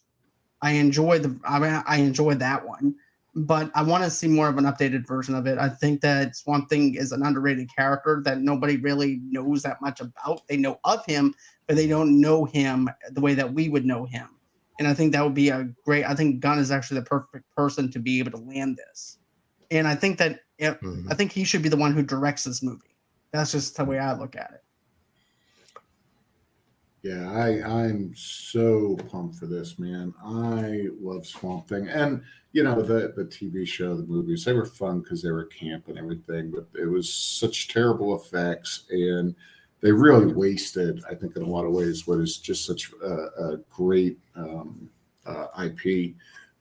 I enjoyed. I enjoyed that one, but I want to see more of an updated version of it. I think that Swamp Thing is an underrated character that nobody really knows that much about. They know of him, but they don't know him the way that we would know him. And I think that would be a great. I think Gunn is actually the perfect person to be able to land this. And I think that I think he should be the one who directs this movie. That's just the way I look at it. Yeah, I'm so pumped for this, man. I love Swamp Thing. And, you know, the TV show, the movies, they were fun because they were camp and everything, but it was such terrible effects. And they really wasted, I think, in a lot of ways, what is just such a great IP.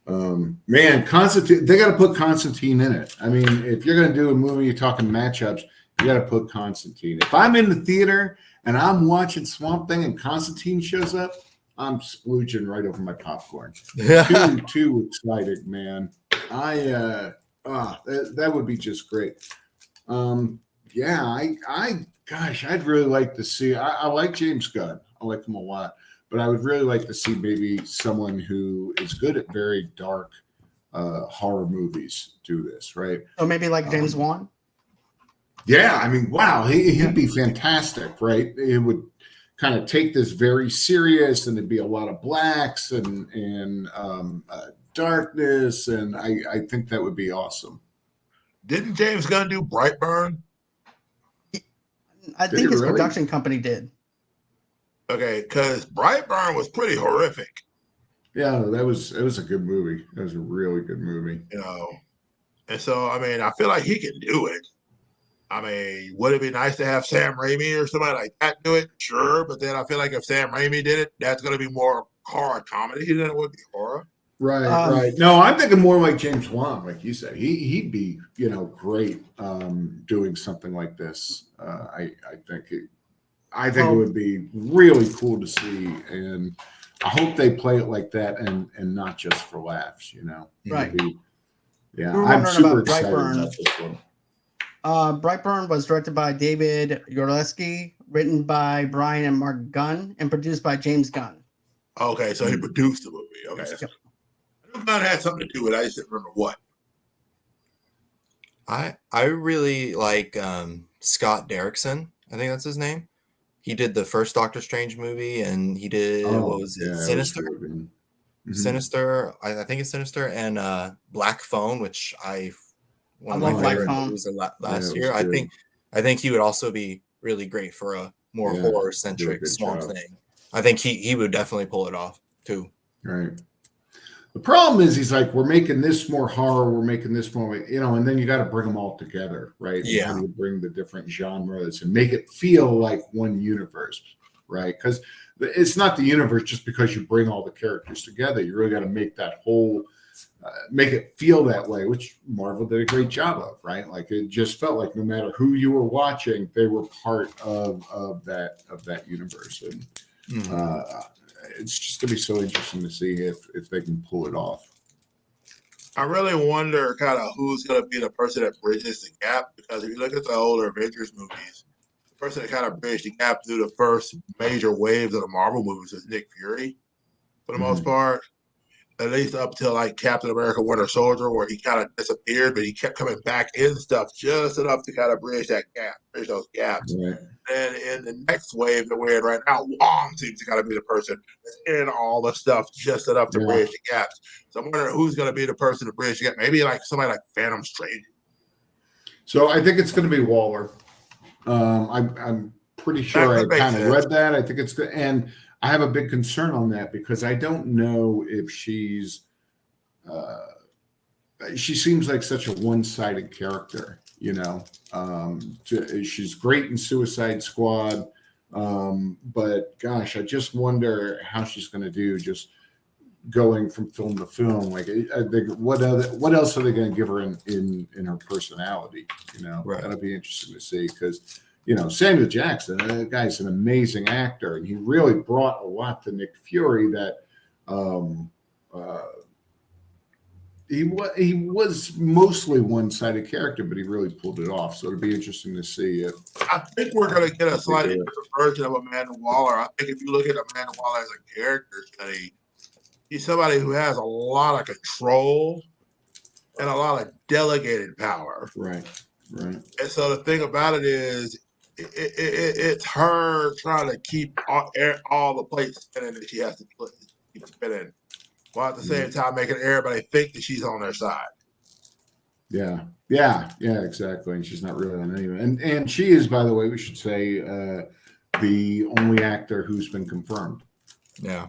Man, Constantine, they got to put Constantine in it. I mean, if you're going to do a movie, you're talking matchups, you got to put Constantine. If I'm in the theater and I'm watching Swamp Thing and Constantine shows up, I'm splooging right over my popcorn. Too excited, man. That would be just great. Gosh, I'd really like to see. I like James Gunn. I like him a lot, but I would really like to see maybe someone who is good at very dark horror movies do this, right? Or maybe like James Wan. Yeah, I mean, wow, he'd be fantastic, right? It would kind of take this very serious, and there'd be a lot of blacks and darkness, and I think that would be awesome. Didn't James Gunn do Brightburn? I think his production company did. Okay, because Brightburn was pretty horrific. Yeah, it was a good movie. It was a really good movie. You know, and so I mean, I feel like he can do it. I mean, would it be nice to have Sam Raimi or somebody like that do it? Sure, but then I feel like if Sam Raimi did it, that's going to be more horror comedy than it would be horror. Right. No, I'm thinking more like James Wan, like you said. He'd be, great doing something like this. I think it would be really cool to see, and I hope they play it like that and not just for laughs. Right. I'm super excited about this one. Brightburn was directed by David Yorleski, written by Brian and Mark Gunn, and produced by James Gunn. Okay, so he produced the movie. Okay. Yep. I knew Gunn had something to do with it. I just didn't remember what. I really like Scott Derrickson. I think that's his name. He did the first Doctor Strange movie, and he did Sinister? Sinister. I think it's Sinister, and Black Phone, which one of my favorite movies last year. Good. I think he would also be really great for a more horror centric Swamp Thing. I think he would definitely pull it off too. Right. The problem is he's like, we're making this more horror, we're making this more, and then you got to bring them all together, right? Yeah. How do you bring the different genres and make it feel like one universe, right? Because it's not the universe just because you bring all the characters together. You really got to make that whole, make it feel that way, which Marvel did a great job of, right? Like it just felt like no matter who you were watching, they were part of that universe, and it's just gonna be so interesting to see if they can pull it off. I really wonder kind of who's going to be the person that bridges the gap, because if you look at the older Avengers movies, the person that kind of bridged the gap through the first major waves of the Marvel movies is Nick Fury, for the most part. At least up till like Captain America Winter Soldier, where he kind of disappeared, but he kept coming back in stuff just enough to kind of bridge those gaps. Right. And in the next wave that we're in right now, Wong seems to kind of be the person that's in all the stuff just enough to bridge the gaps. So I'm wondering who's going to be the person to bridge the gap. Maybe like somebody like Phantom Strange. So I think it's going to be Waller. I'm pretty sure I kind of read that. I think it's good. And I have a big concern on that because I don't know if she seems like such a one-sided character, she's great in Suicide Squad. But gosh, I just wonder how she's going to do just going from film to film. Like, I think what else are they going to give her in her personality? Right. That'll be interesting to see because, Samuel Jackson, that guy's an amazing actor, and he really brought a lot to Nick Fury that he was mostly one-sided character, but he really pulled it off. So it'd be interesting to see if I think we're going to get a slightly different version of Amanda Waller. I think if you look at Amanda Waller as a character study, he's somebody who has a lot of control and a lot of delegated power. Right. And so the thing about it is, it's her trying to keep all the plates spinning that she has to keep spinning, while at the same time making everybody think that she's on their side. Yeah, exactly. And she's not really on anyone. And she is, by the way, we should say, the only actor who's been confirmed. Yeah.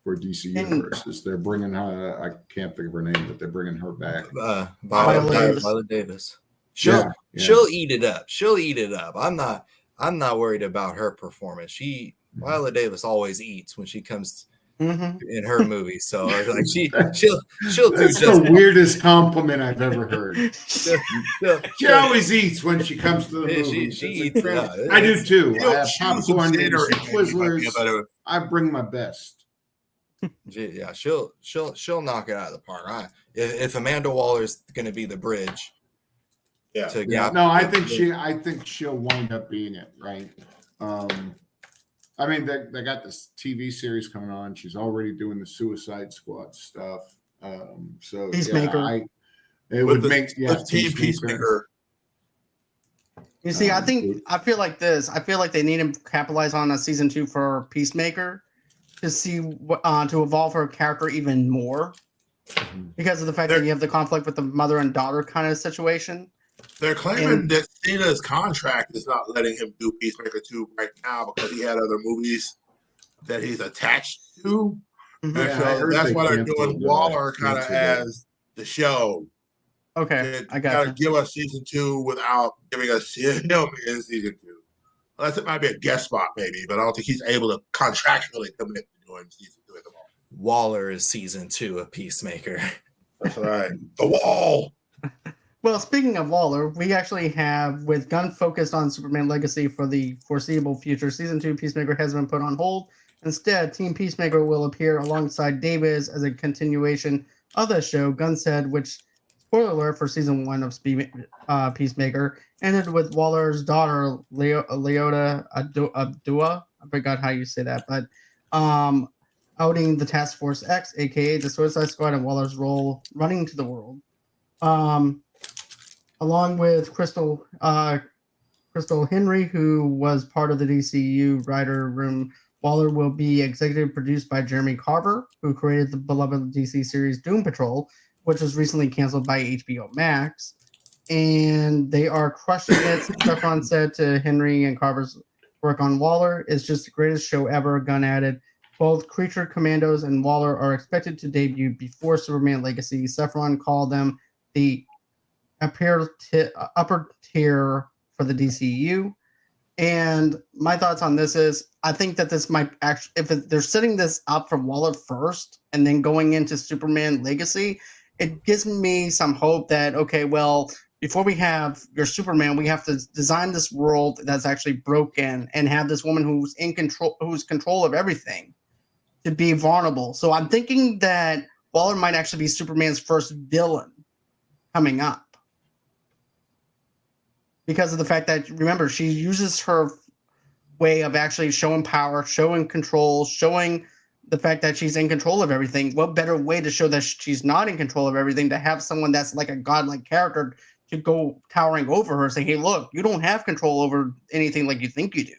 For DC Universe. They're bringing her, I can't think of her name, but they're bringing her back. Violet Davis. She'll eat it up. She'll eat it up. I'm not worried about her performance. Violet Davis always eats when she comes in her movie. So like she'll do That's the weirdest compliment I've ever heard. She always eats when she comes to the movie. She eats. I do too. I have popcorn and Twizzlers. I bring my best. Yeah, she'll knock it out of the park. If Amanda Waller's going to be the bridge, I think she'll wind up being it, right? I mean, they got this TV series coming on. She's already doing the Suicide Squad stuff. So Peacemaker. Peacemaker. You see, I feel like this. I feel like they need to capitalize on a season 2 for Peacemaker to see to evolve her character even more, because of the fact that you have the conflict with the mother and daughter kind of situation. They're claiming that Cena's contract is not letting him do Peacemaker 2 right now because he had other movies that he's attached to. And so that's why they're doing Waller kind of as the show. Okay, I got to give us season 2 without giving us him in season 2. Unless it might be a guest spot, maybe, but I don't think he's able to contractually commit to doing season 2 at the moment. Waller is season 2 of Peacemaker. That's right. The Wall. Well, speaking of Waller, we actually have, with Gunn focused on Superman Legacy for the foreseeable future, season 2 Peacemaker has been put on hold. Instead, Team Peacemaker will appear alongside Davis as a continuation of the show. Gunn said, which, spoiler alert for season 1 of Peacemaker, ended with Waller's daughter, Leota Abdua. I forgot how you say that, but outing the Task Force X, aka the Suicide Squad, and Waller's role running to the world. Along with Crystal Henry, who was part of the DCU writer room, Waller will be executive produced by Jeremy Carver, who created the beloved DC series Doom Patrol, which was recently canceled by HBO Max. And they are crushing it. Stefan said to Henry and Carver's work on Waller is just the greatest show ever. Gunn added, both Creature Commandos and Waller are expected to debut before Superman Legacy. Sefron called them the upper tier for the DCU. And my thoughts on this is, I think that this might actually, they're setting this up for Waller first and then going into Superman Legacy, it gives me some hope that, okay, well, before we have your Superman, we have to design this world that's actually broken and have this woman who's in control of everything to be vulnerable. So I'm thinking that Waller might actually be Superman's first villain coming up, because of the fact that, remember, she uses her way of actually showing power, showing control, showing the fact that she's in control of everything. What better way to show that she's not in control of everything, to have someone that's like a godlike character to go towering over her, saying, hey, look, you don't have control over anything like you think you do.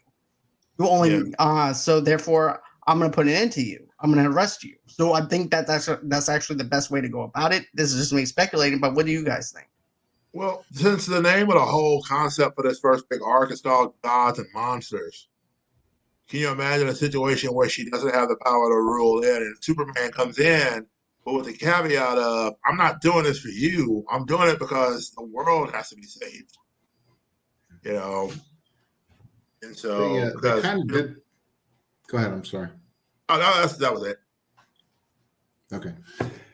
You only, so therefore, I'm going to put an end to you. I'm going to arrest you. So I think that that's actually the best way to go about it. This is just me speculating, but what do you guys think? Well, since the name of the whole concept for this first big arc is called Gods and Monsters, can you imagine a situation where she doesn't have the power to rule in and Superman comes in, but with the caveat of, I'm not doing this for you. I'm doing it because the world has to be saved. You know? And so... they kind of did... Go ahead, I'm sorry. Oh, no, that was it. Okay.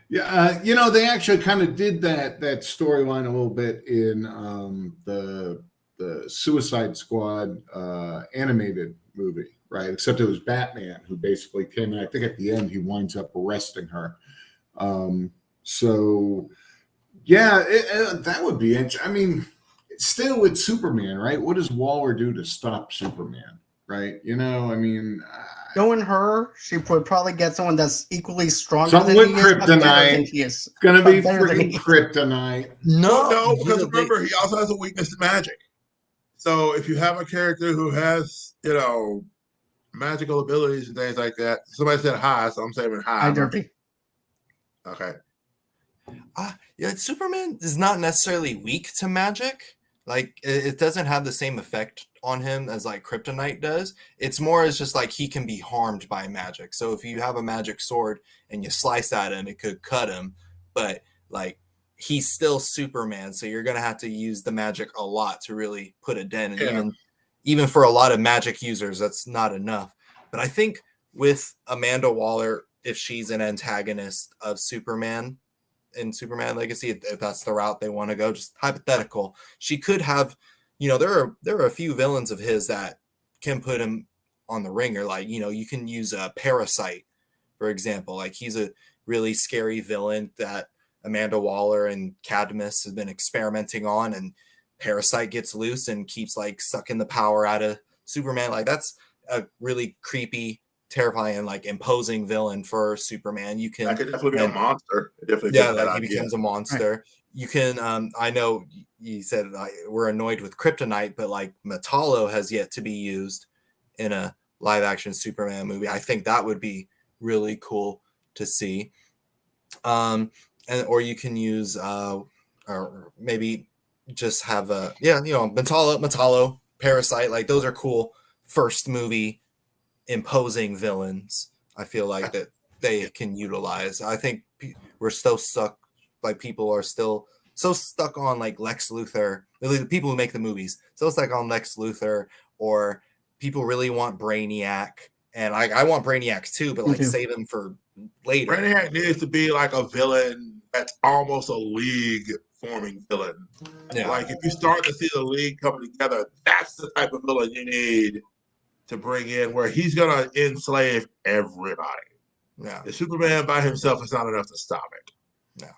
Yeah, they actually kind of did that storyline a little bit in the the Suicide Squad animated movie, right? Except it was Batman who basically came in. I think at the end he winds up arresting her. So yeah, that would be interesting. I mean, still with Superman, right? What does Waller do to stop Superman, right? You know, I mean, knowing her, she would probably get someone that's equally stronger something than with he is, but better than kryptonite. he is. It's gonna But be better than freaking he- kryptonite. No, because you know, remember, he also has a weakness to magic. So if you have a character who has, magical abilities and things like that, somebody said hi, so I'm saying hi. Hi, Derpy. Okay. Yeah, Superman is not necessarily weak to magic. Like it doesn't have the same effect on him as like kryptonite does. It's more as just like he can be harmed by magic. So if you have a magic sword and you slice at him, it could cut him. But like he's still Superman, so you're gonna have to use the magic a lot to really put a dent. And Yeah. even for a lot of magic users, that's not enough. But I think with Amanda Waller, if she's an antagonist of Superman in Superman Legacy, if that's the route they want to go, just hypothetical, she could have, there are a few villains of his that can put him on the ringer. Like, you can use a Parasite, for example. Like he's a really scary villain that Amanda Waller and Cadmus has been experimenting on, and Parasite gets loose and keeps like sucking the power out of Superman. Like that's a really creepy, terrifying, like imposing villain for Superman. You can That could definitely be a monster. It definitely yeah, fits that like he idea. becomes a monster. Right. You can I know you said we're annoyed with kryptonite, but like Metallo has yet to be used in a live action Superman movie. I think that would be really cool to see. Or you can use or maybe just have Metallo, Parasite, like those are cool first movie imposing villains. I feel like that they can utilize. I think we're still stuck, like people are still so stuck on like Lex Luthor, the people who make the movies, so stuck on Lex Luthor, or people really want Brainiac, and I want Brainiac too, but like save him for later. Brainiac needs to be like a villain that's almost a league forming villain. Yeah. Like if you start to see the league coming together, that's the type of villain you need to bring in, where he's gonna enslave everybody. Yeah. The Superman by himself is not enough to stop it. Yeah.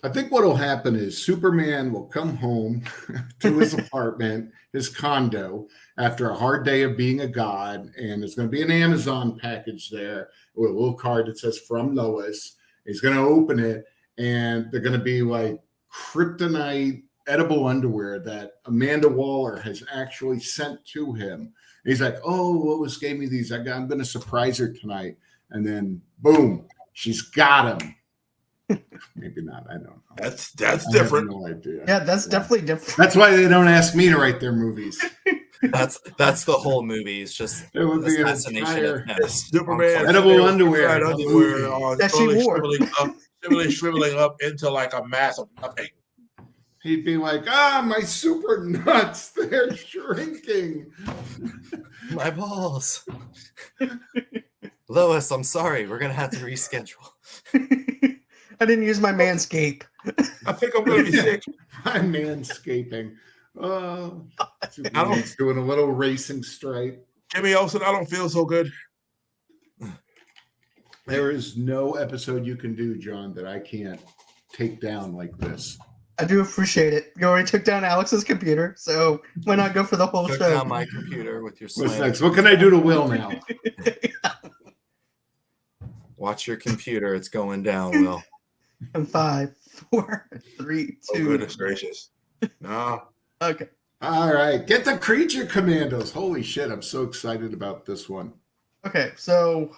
I think what will happen is Superman will come home to his apartment, his condo, after a hard day of being a god, and there's going to be an Amazon package there with a little card that says "From Lois." He's going to open it, and they're going to be like kryptonite edible underwear that Amanda Waller has actually sent to him. And he's like, "Oh, Lois gave me these. I'm going to surprise her tonight." And then, boom, she's got him. Maybe not. I don't know. That's different. I have no idea. Yeah, that's definitely different. That's why they don't ask me to write their movies. That's the whole movie. It's just it would be an entire Superman edible underwear. That she wore. Shriveling up into like a mass of nothing. He'd be like, my super nuts, they're shrinking. My balls. Lois, I'm sorry. We're going to have to reschedule. I didn't use my manscape. I think I'm going to be sick. My manscaping. Superman's doing a little racing stripe. Jimmy Olsen, I don't feel so good. There is no episode you can do, John, that I can't take down like this. I do appreciate it. You already took down Alex's computer, so why not go for the whole show? Took down my computer with your slam. What's next? What can I do to Will now? Watch your computer. It's going down, Will. 5, 4, 3, 2. Oh, goodness gracious. No. Okay. All right. Get the Creature Commandos. Holy shit. I'm so excited about this one. Okay, so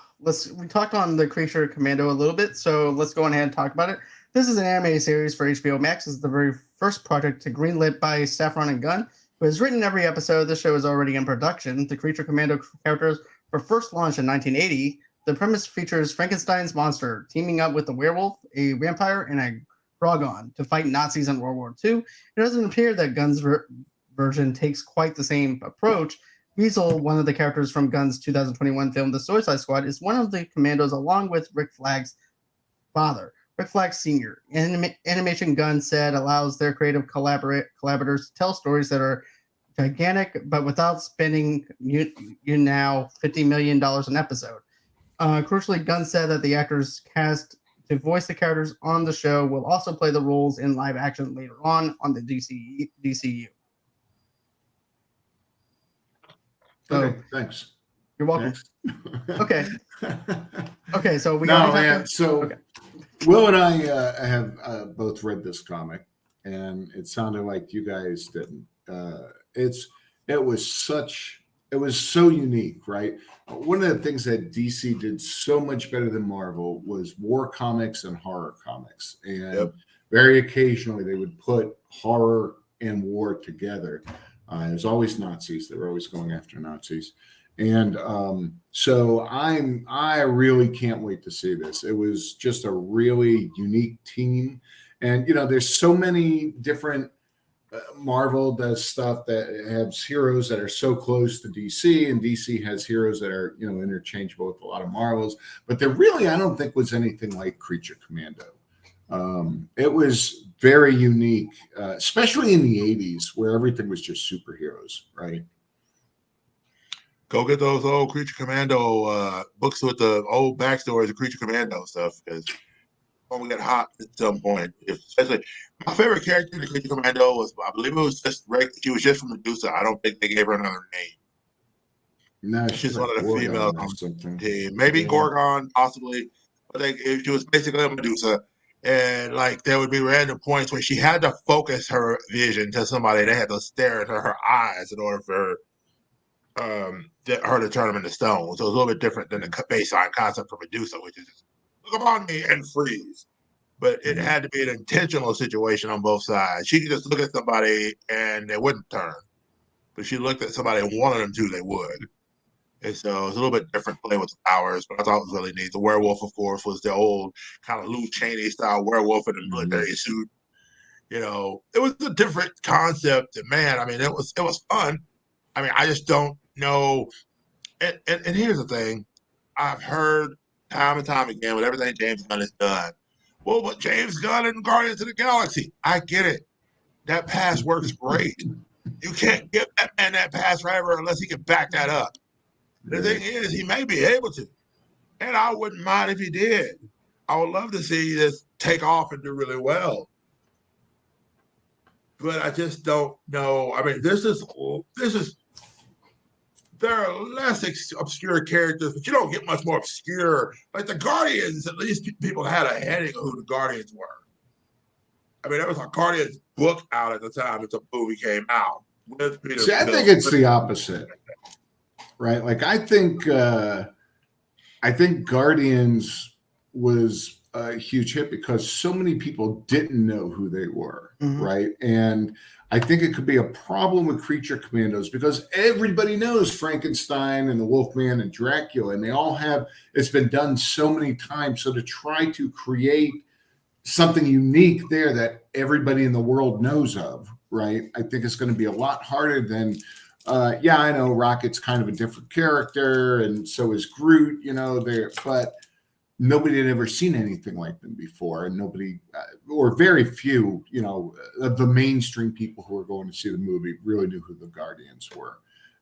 we talked on the Creature Commando a little bit, so let's go ahead and talk about it. This is an anime series for HBO Max. This is the very first project greenlit by Saffron and Gunn, who has written every episode. The show is already in production. The Creature Commando characters were first launched in 1980. The premise features Frankenstein's monster teaming up with a werewolf, a vampire, and a Grogon to fight Nazis in World War II. It doesn't appear that Gunn's version takes quite the same approach. Weasel, one of the characters from Gunn's 2021 film The Suicide Squad, is one of the commandos along with Rick Flag's father, Rick Flag Sr. Animation Gunn said allows their creative collaborators to tell stories that are gigantic, but without spending you now $50 million an episode. Crucially, Gunn said that the actors cast to voice the characters on the show will also play the roles in live action later on the DCU. So, Okay, thanks. You're welcome. Okay. Okay, so we no, already have man. So okay. Will and I have both read this comic, and it sounded like you guys didn't. It was so unique, right? One of the things that DC did so much better than Marvel was war comics and horror comics, and very occasionally they would put horror and war together. It was always Nazis; they were always going after Nazis. And so I really can't wait to see this. It was just a really unique team. And, there's so many different Marvel does stuff that has heroes that are so close to DC, and DC has heroes that are, interchangeable with a lot of Marvels. But there really, I don't think, was anything like Creature Commando. It was very unique, especially in the 80s where everything was just superheroes, right? Go get those old Creature Commando books with the old backstories of Creature Commando stuff, because when we get hot at some point, especially my favorite character in the Creature Commando was, I believe it was just she was just from Medusa. I don't think they gave her another name. No, she's like one of the females on the team. Maybe Gorgon, possibly, but she was basically a Medusa. And like there would be random points where she had to focus her vision to somebody. They had to stare into her eyes in order for her. Her to turn them into stone. So it's a little bit different than the baseline concept for Medusa, which is just look upon me and freeze. But it had to be an intentional situation on both sides. She could just look at somebody and they wouldn't turn. But she looked at somebody and wanted them to, they would. And so it's a little bit different play with the powers, but I thought it was really neat. The werewolf, of course, was the old kind of Lou Chaney style werewolf in a military suit. It was a different concept. And man, I mean, it was fun. I mean, I just don't know. And here's the thing. I've heard time and time again with everything James Gunn has done. Well, but James Gunn and Guardians of the Galaxy, I get it. That pass works great. You can't give that man that pass forever unless he can back that up. The thing is, he may be able to. And I wouldn't mind if he did. I would love to see this take off and do really well. But I just don't know. I mean, this is there are less obscure characters, but you don't get much more obscure. Like the Guardians, at least people had a heading of who the Guardians were. I mean, there was a Guardians book out at the time that the movie came out. With Peter See, I think it's the opposite, right? Like I think Guardians was a huge hit because so many people didn't know who they were, right? And I think it could be a problem with Creature Commandos because everybody knows Frankenstein and the Wolfman and Dracula, and they all have, it's been done so many times. So to try to create something unique there that everybody in the world knows of, right? I think it's going to be a lot harder than, I know Rocket's kind of a different character, and so is Groot, but nobody had ever seen anything like them before, and nobody, or very few, of the mainstream people who were going to see the movie really knew who the Guardians were.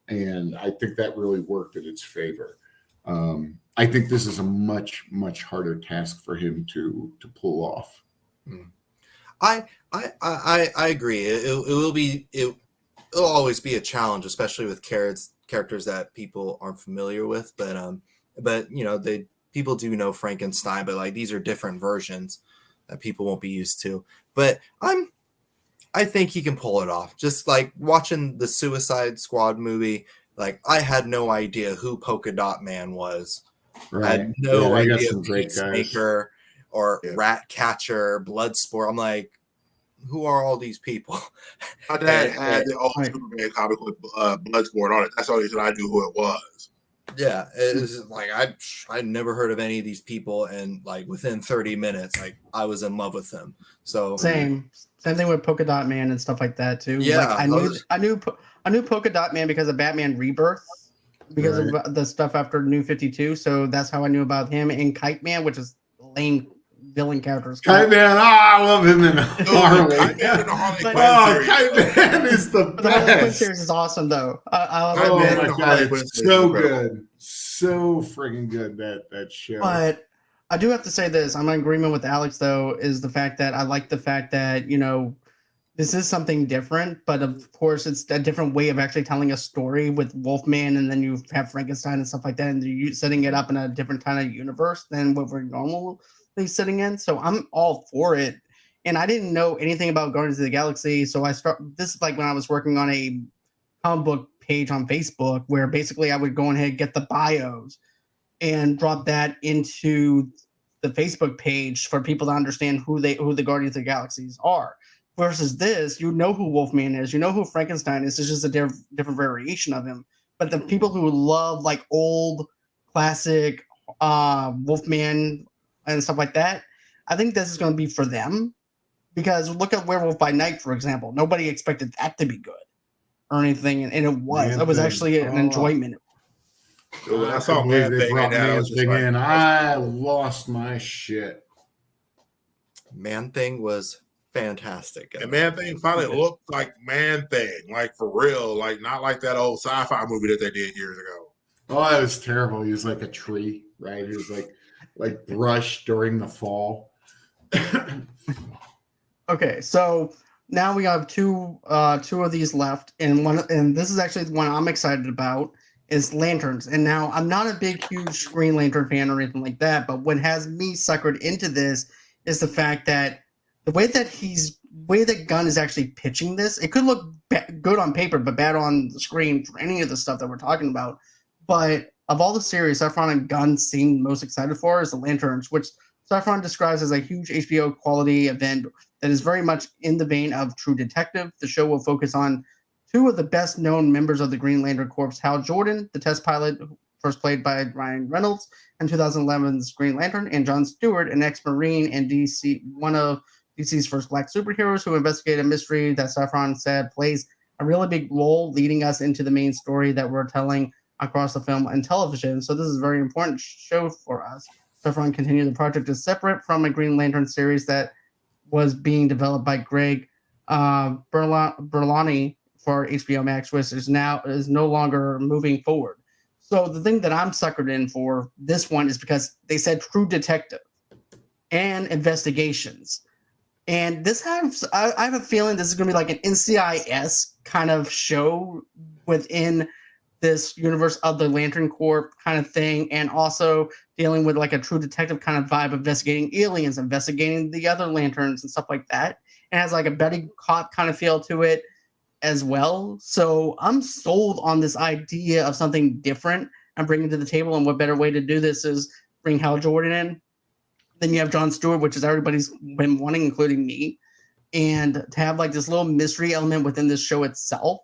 And I think that really worked in its favor. I think this is a much, much harder task for him to pull off. I agree. It'll always be a challenge, especially with characters that people aren't familiar with. But people do know Frankenstein, but like these are different versions that people won't be used to. But I think he can pull it off. Just like watching the Suicide Squad movie, like I had no idea who Polka Dot Man was. Right. I had no idea Peacemaker or Ratcatcher, Bloodsport. I'm like, who are all these people? My dad had the old Superman comic with Bloodsport on it. That's the only reason I knew who it was. Yeah, it's like I'd never heard of any of these people, and like within 30 minutes, like I was in love with them. So same thing with Polka Dot Man and stuff like that too. Yeah, like, I knew Polka Dot Man because of Batman Rebirth, because of the stuff after New 52. So that's how I knew about him. And Kite Man, which is lame villain characters. Kite Man, I love him in Harley. Kite Man in the Harley Quinn Oh, series. Kite Man is the The Harley Quinn best. series is awesome, though. Oh Man my in the god, Harley Quinn it's series is so incredible. good, so friggin' good that show. But I do have to say this. I'm in agreement with Alex, though, is the fact that I like the fact that, this is something different, but of course it's a different way of actually telling a story with Wolfman, and then you have Frankenstein and stuff like that, and you're setting it up in a different kind of universe than what we're normally sitting in. So I'm all for it. And I didn't know anything about Guardians of the Galaxy, so this is like when I was working on a comic book page on Facebook, where basically I would go ahead and get the bios and drop that into the Facebook page for people to understand who the Guardians of the Galaxies are. Versus this, who Wolfman is, who Frankenstein is. It's just a different variation of him. But the people who love like old classic Wolfman and stuff like that, I think this is going to be for them. Because look at Werewolf by Night, for example. Nobody expected that to be good or anything, and it was. It was actually an enjoyment. When I I saw couldn't believe Man they Thing brought in that, I Man was just Thing like, in. I lost my shit. Man Thing was fantastic. and Man Thing finally looked like Man Thing, like for real, like not like that old sci-fi movie that they did years ago. Oh, that was terrible. He was like a tree, right? He was like brush during the fall. Okay, so now we have two of these left, and this is actually the one I'm excited about is lanterns. And now I'm not a big, huge Green Lantern fan or anything like that, but what has me suckered into this is the fact that the way that Gunn is actually pitching this, it could look good on paper, but bad on the screen for any of the stuff that we're talking about. But of all the series, Safran and Gunn seem most excited for is the Lanterns, which Safran describes as a huge HBO quality event that is very much in the vein of True Detective. The show will focus on two of the best known members of the Green Lantern Corps, Hal Jordan, the test pilot, first played by Ryan Reynolds in 2011's Green Lantern, and John Stewart, an ex-Marine and one of DC's first black superheroes who investigate a mystery that Safran said plays a really big role leading us into the main story that we're telling across the film and television. So this is a very important show for us. Safran continued the project is separate from a Green Lantern series that was being developed by Greg Berlanti for HBO Max, which is no longer moving forward. So the thing that I'm suckered in for this one is because they said True Detective and investigations. And I have a feeling this is going to be like an NCIS kind of show within this universe of the Lantern Corps kind of thing, and also dealing with like a True Detective kind of vibe, investigating aliens, investigating the other lanterns and stuff like that. It has like a Betty Cop kind of feel to it as well. So I'm sold on this idea of something different and bringing to the table. And what better way to do this is bring Hal Jordan in. Then you have John Stewart, which is everybody's been wanting, including me. And to have like this little mystery element within this show itself,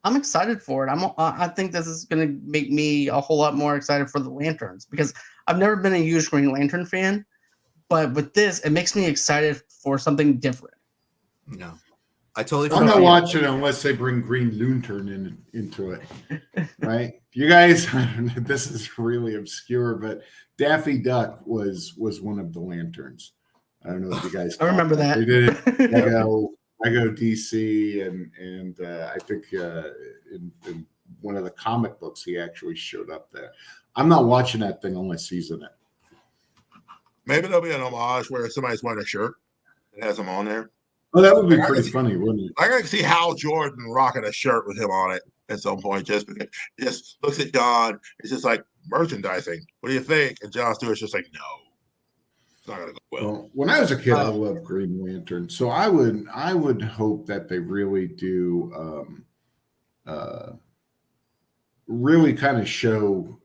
I'm excited for it. I think this is going to make me a whole lot more excited for the Lanterns, because I've never been a huge Green Lantern fan, but with this, it makes me excited for something different. No, I totally. I'm not watching it unless they bring Green Lantern into it, right? You guys, this is really obscure, but Daffy Duck was one of the Lanterns. I don't know if you guys. I remember that. They did it. I go DC, and I think in one of the comic books he actually showed up there. I'm not watching that thing unless he's in it. Maybe there'll be an homage where somebody's wearing a shirt that has him on there. Well, that would be pretty funny, wouldn't it? I can see Hal Jordan rocking a shirt with him on it at some point. Just looks at John. It's just like merchandising. What do you think? And John Stewart's just like, no, it's not gonna go well. When I was a kid, I loved Green Lantern, so I would hope that they really do really kind of show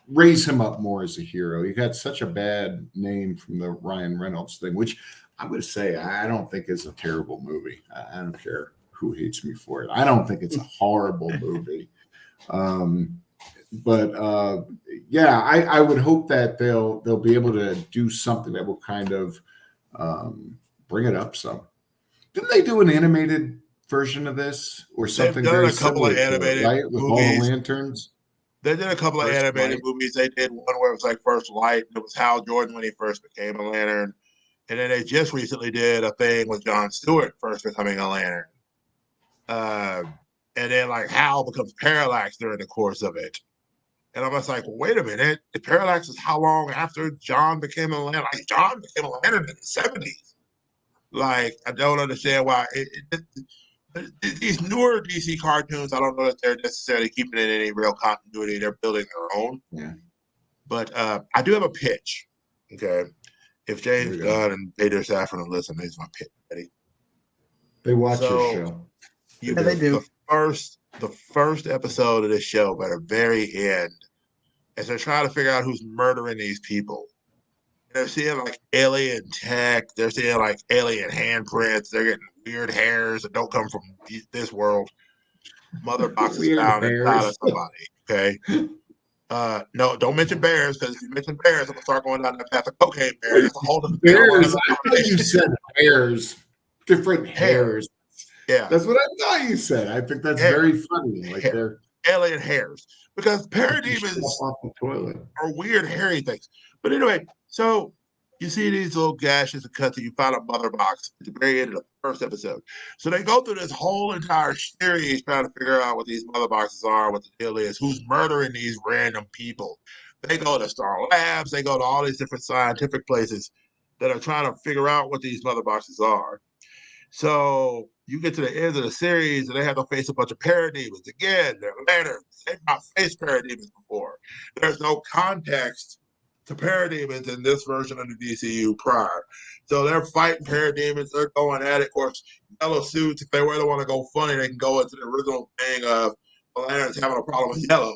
raise him up more as a hero. He got such a bad name from the Ryan Reynolds thing, which I'm going to say I don't think is a terrible movie. I don't care who hates me for it. I don't think it's a horrible movie. But yeah, I would hope that they'll be able to do something that will kind of bring it up some. Didn't they do an animated version of this or something? They've done very a couple of similar to it, animated right? With all the movies. lanterns. They did a couple of First animated Light. movies. They did one where it was like First Light, and it was Hal Jordan when he first became a Lantern. And then they just recently did a thing with Jon Stewart first becoming a Lantern. And then like Hal becomes Parallax during the course of it. And I'm just like, well, wait a minute. The Parallax is how long after John became a Lantern? Like John became a Lantern in the 70s. Like, I don't understand why. These newer DC cartoons, I don't know that they're necessarily keeping it in any real continuity. They're building their own. Yeah. But I do have a pitch. Okay. If James Here we go. Gunn and Peter Safran will listen, here's my pitch. Ready? They watch So, your show. Yeah, they do. The first episode of this show, by the very end, as they're trying to figure out who's murdering these people. They're seeing like alien tech. They're seeing like alien handprints. They're getting weird hairs that don't come from this world. Mother box is Weird found inside hairs. of somebody. Okay. No, don't mention bears, because if you mention bears, I'm gonna start going down that path of cocaine bears. That's a whole other Bears. I thought you said hairs. Different hairs. Yeah. That's what I thought you said. I think that's very funny. Like they're alien hairs. Because parademons off the toilet are weird hairy things. But anyway, so you see these little gashes and cuts, and you find a mother box at the very end of the first episode. So they go through this whole entire series trying to figure out what these mother boxes are, what the deal is, who's murdering these random people. They go to Star Labs, they go to all these different scientific places that are trying to figure out what these mother boxes are. So you get to the end of the series and they have to face a bunch of parademons. Again, they're lanterns. They've not faced parademons before. There's no context to parademons in this version of the DCU prior. So they're fighting parademons. They're going at it. Of course, yellow suits, if they really want to go funny, they can go into the original thing of the lanterns having a problem with yellow.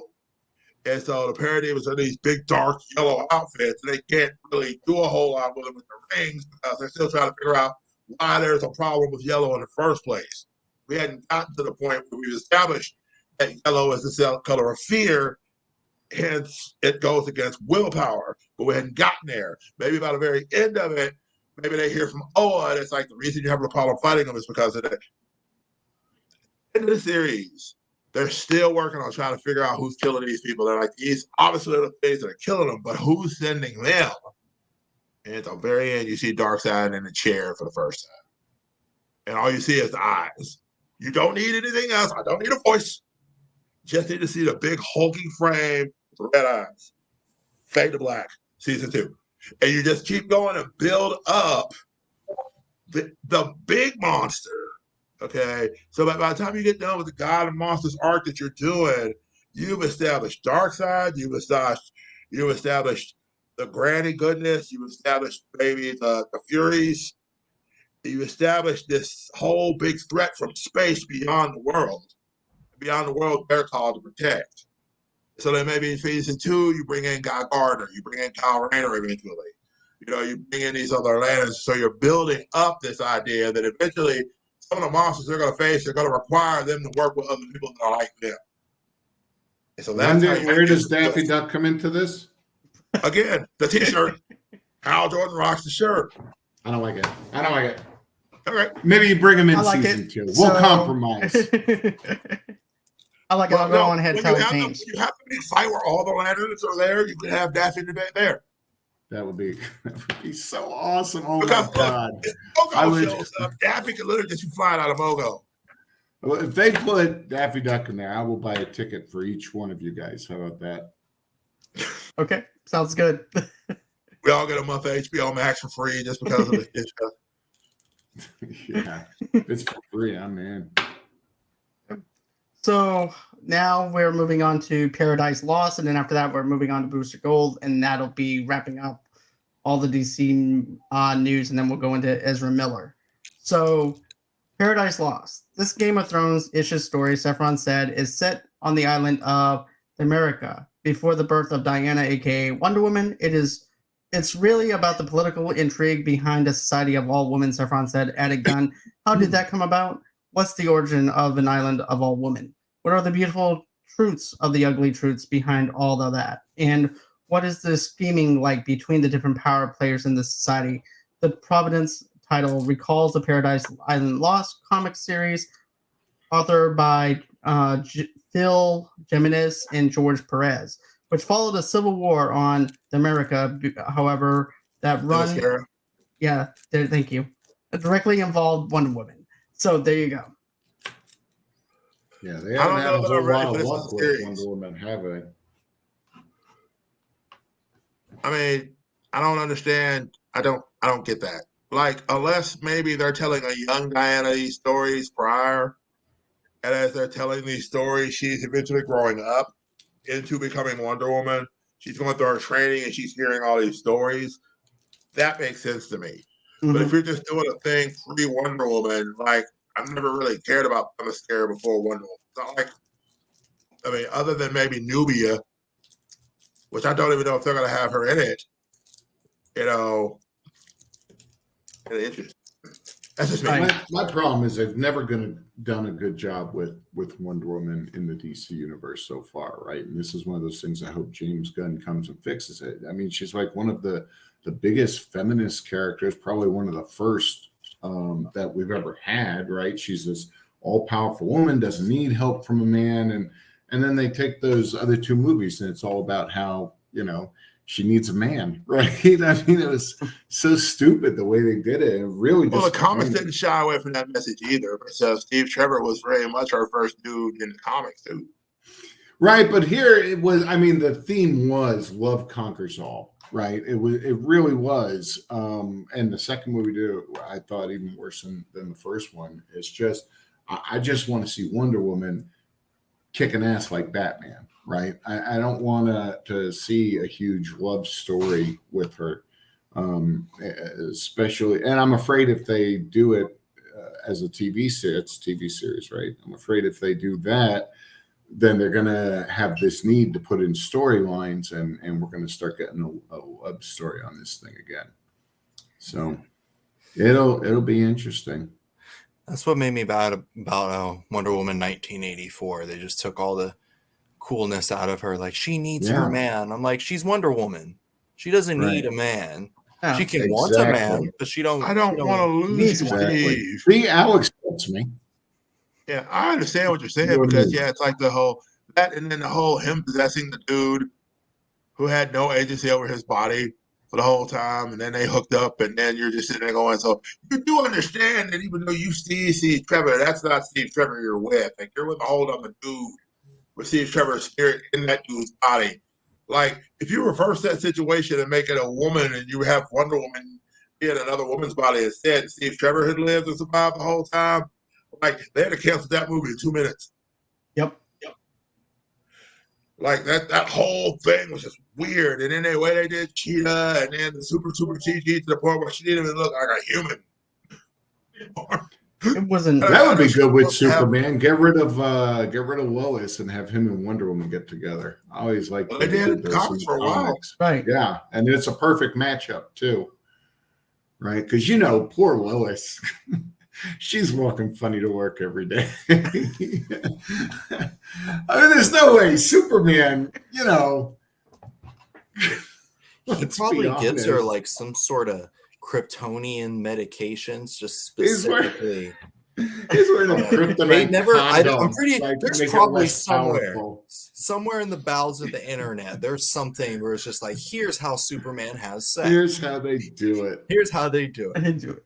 And so the parademons are these big, dark yellow outfits. And they can't really do a whole lot with them with their rings because they're still trying to figure out why there's a problem with yellow in the first place. We hadn't gotten to the point where we've established that yellow is the color of fear, hence it goes against willpower, but we hadn't gotten there. Maybe by the very end of it, maybe they hear from Oa, and it's like the reason you have a problem fighting them is because of that. In the series, they're still working on trying to figure out who's killing these people. They're like, these obviously are the things that are killing them, but who's sending them? And at the very end, you see Darkseid in a chair for the first time. And all you see is the eyes. You don't need anything else. I don't need a voice. Just need to see the big hulking frame, red eyes. Fade to Black, season 2. And you just keep going and build up the big monster. Okay? So by the time you get done with the God of Monsters arc that you're doing, you've established Darkseid, you've established the Granny Goodness, you established maybe the Furies, you established this whole big threat from space beyond the world they're called to protect. So then maybe in season 2, you bring in Guy Gardner, you bring in Kyle Rayner eventually. You know, you bring in these other lanterns. So you're building up this idea that eventually some of the monsters they're going to face are going to require them to work with other people that are like them. And so that's where does Daffy Duck come into this? Again, the T-shirt. Hal Jordan rocks the shirt. I don't like it. All right. Maybe you bring him in like season it. 2. We'll compromise. I like it. I'll go on ahead and tell James. You have to be fight where all the lanterns are there. You can have Daffy there. That would be so awesome. Oh because, my God. Mogo shows up. Daffy can literally just be flying out of Mogo. Well, if they put Daffy Duck in there, I will buy a ticket for each one of you guys. How about that? Okay, sounds good. We all get a month of HBO Max for free just because of the show. Yeah, it's for free. I'm in. So now we're moving on to Paradise Lost, and then after that, we're moving on to Booster Gold, and that'll be wrapping up all the DC news, and then we'll go into Ezra Miller. So, Paradise Lost. This Game of Thrones-ish story, Safran said, is set on the island of America before the birth of Diana, aka Wonder Woman. It's really about the political intrigue behind a society of all women, Safran said, added Gunn. How did that come about? What's the origin of an island of all women? What are the beautiful truths of the ugly truths behind all of that? And what is the scheming like between the different power players in the society? The Providence title recalls the Paradise Island Lost comic series authored by Phil Jimenez and George Perez, which followed a civil war on America. However, that run, thank you, directly involved Wonder Woman. So there you go. Yeah, they haven't had a whole lot of luck with Wonder Woman, have they? I mean, I don't understand. I don't get that. Like, unless maybe they're telling a young Diana these stories prior, and as they're telling these stories, she's eventually growing up into becoming Wonder Woman. She's going through her training and she's hearing all these stories. That makes sense to me. Mm-hmm. But if you're just doing a thing pre-Wonder Woman, like, I've never really cared about Themyscira before Wonder Woman. It's not like, I mean, other than maybe Nubia, which I don't even know if they're going to have her in it, you know, interesting. That's just me. My problem is they've never done a good job with Wonder Woman in the DC universe so far, right? And this is one of those things I hope James Gunn comes and fixes it. I mean, she's like one of the biggest feminist characters, probably one of the first that we've ever had, right? She's this all-powerful woman, doesn't need help from a man, and then they take those other two movies and it's all about how, you know, she needs a man, right? I mean, it was so stupid the way they did it. It really the comics didn't shy away from that message either. So Steve Trevor was very much our first dude in the comics too. Right, but here it was, I mean, the theme was love conquers all, right? It really was. And the second movie did, I thought, even worse than the first one. It's just, I just want to see Wonder Woman kicking ass like Batman, right? I don't want to see a huge love story with her, especially, and I'm afraid if they do it as a TV series, it's a TV series, right? I'm afraid if they do that, then they're going to have this need to put in storylines, and we're going to start getting a love story on this thing again. So it'll be interesting. That's what made me bad about Wonder Woman 1984. They just took all the coolness out of her. Like, she needs her man. I'm like, she's Wonder Woman. She doesn't need a man. Yeah, she can want a man, but she don't. I don't want to lose Steve. See, Alex gets me. Yeah, I understand what you're saying because it's like the whole that, and then the whole him possessing the dude who had no agency over his body for the whole time, and then they hooked up, and then you're just sitting there going, so you do understand that even though you see Steve Trevor, that's not Steve Trevor you're with. Like, you're with a whole other dude with Steve Trevor's spirit in that dude's body. Like, if you reverse that situation and make it a woman and you have Wonder Woman in another woman's body instead, Steve Trevor had lived and survived the whole time, like, they had to cancel that movie in 2 minutes. Yep. Like, that whole thing was just weird. And then the way they did Cheetah, and then the super CG to the point where she didn't even look like a human. It wasn't. That would be good with Superman. Get rid of Lois and have him and Wonder Woman get together. I always like. They did comics for a while, right? Yeah, and it's a perfect matchup too, right? Because poor Lois. She's walking funny to work every day. I mean, there's no way Superman, He probably gives her like some sort of Kryptonian medications, just specifically. He's wearing a kryptonite. I'm pretty. There's probably somewhere in the bowels of the internet, there's something where it's just like, here's how Superman has sex. Here's how they do it. I didn't do it.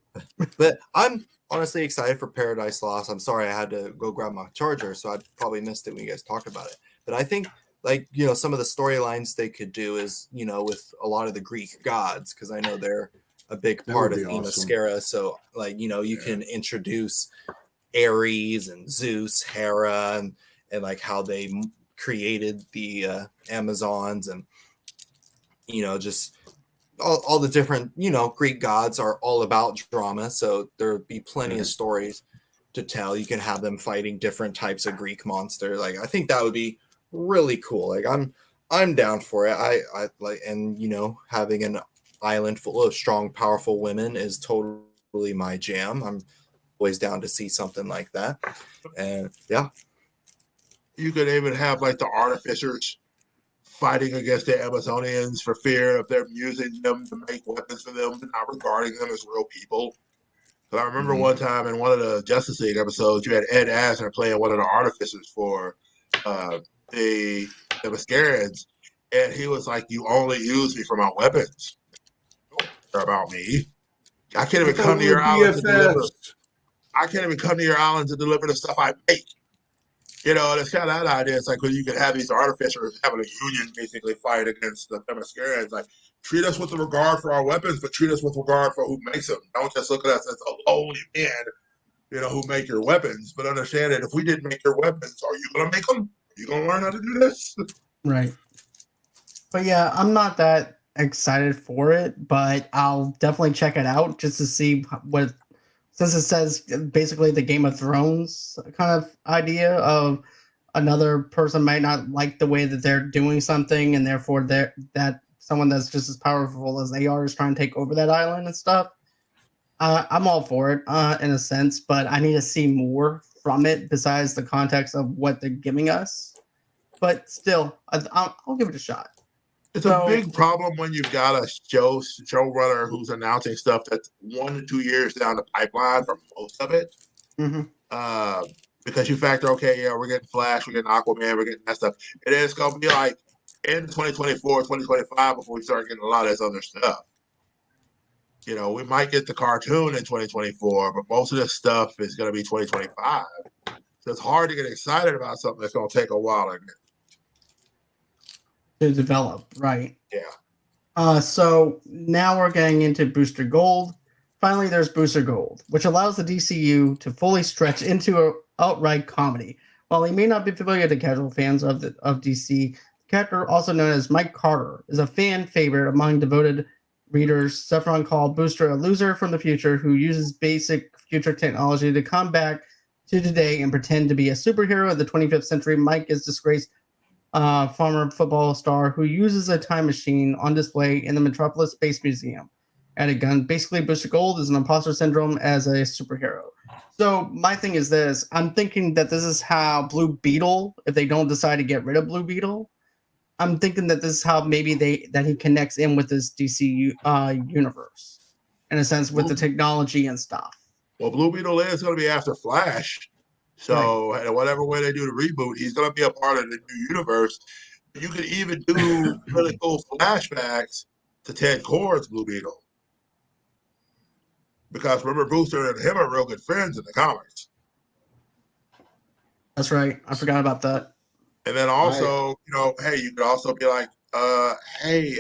But I'm honestly excited for Paradise Lost. I'm sorry I had to go grab my charger, so I probably missed it when you guys talked about it. But I think, some of the storylines they could do is, with a lot of the Greek gods, because I know they're a big part of Themyscira. So, you can introduce Ares and Zeus, Hera, and like how they created the Amazons, and just all the different Greek gods are all about drama. So there'll be plenty of stories to tell. You can have them fighting different types of Greek monster. Like, I think that would be really cool. Like, I'm down for it. I like, and having an island full of strong, powerful women is totally my jam. I'm always down to see something like that. And you could even have like the artificers fighting against the Amazonians for fear of them using them to make weapons for them, but not regarding them as real people. Because I remember one time in one of the Justice League episodes, you had Ed Asner playing one of the artificers for the Mascarians, and he was like, "You only use me for my weapons. Don't care about me. I can't even come to your island to deliver. I can't even come to your island to deliver the stuff I make." You know, it's kind of that idea. It's like when you can have these artificers having a union basically fight against the Themyscirians. Like, treat us with the regard for our weapons, but treat us with regard for who makes them. Don't just look at us as a lowly man, you know, who make your weapons. But understand that if we didn't make your weapons, are you going to make them? Are you going to learn how to do this? Right. But yeah, I'm not that excited for it, but I'll definitely check it out just to see what, since it says basically the Game of Thrones kind of idea of another person might not like the way that they're doing something, and therefore that someone that's just as powerful as they are is trying to take over that island and stuff. I'm all for it in a sense, but I need to see more from it besides the context of what they're giving us. But still, I'll give it a shot. It's a big problem when you've got a showrunner who's announcing stuff that's 1 to 2 years down the pipeline for most of it. Because you factor, okay, yeah, we're getting Flash, we're getting Aquaman, we're getting that stuff. And then it's going to be like in 2024, 2025 before we start getting a lot of this other stuff. You know, we might get the cartoon in 2024, but most of this stuff is going to be 2025. So it's hard to get excited about something that's going to take a while to develop, right? Yeah. So now we're getting into Booster Gold. Finally, there's Booster Gold, which allows the DCU to fully stretch into an outright comedy. While he may not be familiar to casual fans of DC, the character, also known as Mike Carter, is a fan favorite among devoted readers. Sephiroth called Booster a loser from the future who uses basic future technology to come back to today and pretend to be a superhero of the 25th century. Mike is disgraced former football star who uses a time machine on display in the Metropolis Space Museum at a gun. Basically, Booster Gold is an imposter syndrome as a superhero. So my thing is this. I'm thinking that this is how Blue Beetle, if they don't decide to get rid of Blue Beetle, I'm thinking that this is how maybe that he connects in with this DC universe, in a sense, with the technology and stuff. Well, Blue Beetle is going to be after Flash. So whatever way they do the reboot, he's going to be a part of the new universe. You could even do really cool flashbacks to Ted Kord's Blue Beetle. Because remember, Booster and him are real good friends in the comics. That's right. I forgot about that. And then also, you know, hey, you could also be like, hey,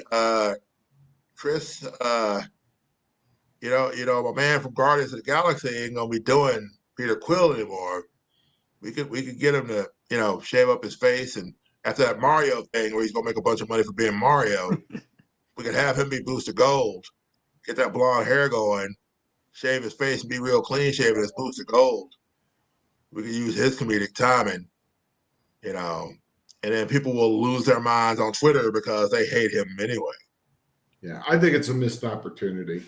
Chris, you know, my man from Guardians of the Galaxy ain't gonna be doing Peter Quill anymore. We could get him to, you know, shave up his face, and after that Mario thing where he's gonna make a bunch of money for being Mario, we could have him be Booster Gold, get that blonde hair going, shave his face and be real clean shaven as Booster Gold. We could use his comedic timing, you know, and then people will lose their minds on Twitter because they hate him anyway. Yeah, I think it's a missed opportunity.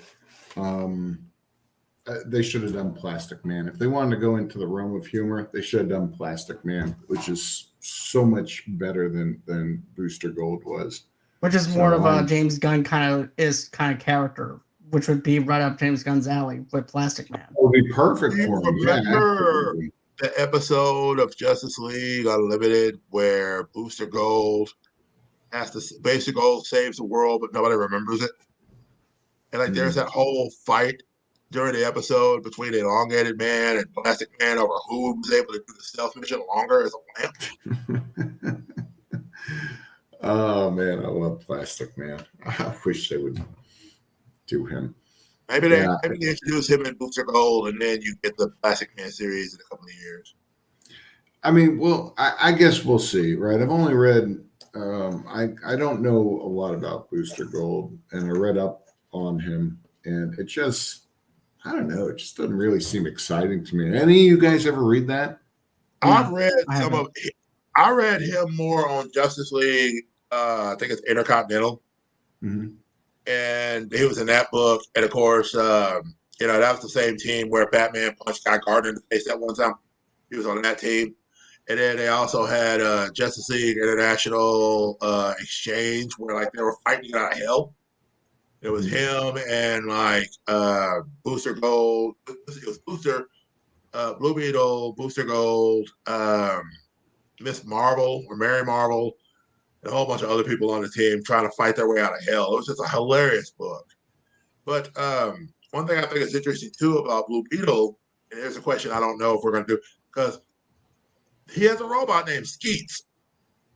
They should have done Plastic Man. If they wanted to go into the realm of humor, they should have done Plastic Man, which is so much better than Booster Gold was. Which is more of a James Gunn kind of character, which would be right up James Gunn's alley with Plastic Man. It would be perfect for him. Remember the episode of Justice League Unlimited where Booster Gold has to Basic Gold saves the world, but nobody remembers it. And like there's that whole fight during the episode between the Elongated Man and Plastic Man over who was able to do the stealth mission longer as a lamp. Oh man, I love Plastic Man. I wish they would do him. Maybe they introduce him in Booster Gold, and then you get the Plastic Man series in a couple of years. I mean, well, I guess we'll see, right? I've only read. I don't know a lot about Booster Gold, and I read up on him, and it just, I don't know, it just doesn't really seem exciting to me. Any of you guys ever read that? I've read I read him more on Justice League. I think it's Intercontinental. Mm-hmm. And he was in that book. And of course, you know, that was the same team where Batman punched Guy Gardner in the face that one time. He was on that team. And then they also had Justice League International Exchange, where like they were fighting out of hell. It was him and like Booster Gold. It was Booster, Blue Beetle, Booster Gold, Miss Marvel or Mary Marvel, and a whole bunch of other people on the team trying to fight their way out of hell. It was just a hilarious book. But one thing I think is interesting too about Blue Beetle, and here's a question I don't know if we're going to do, because he has a robot named Skeets.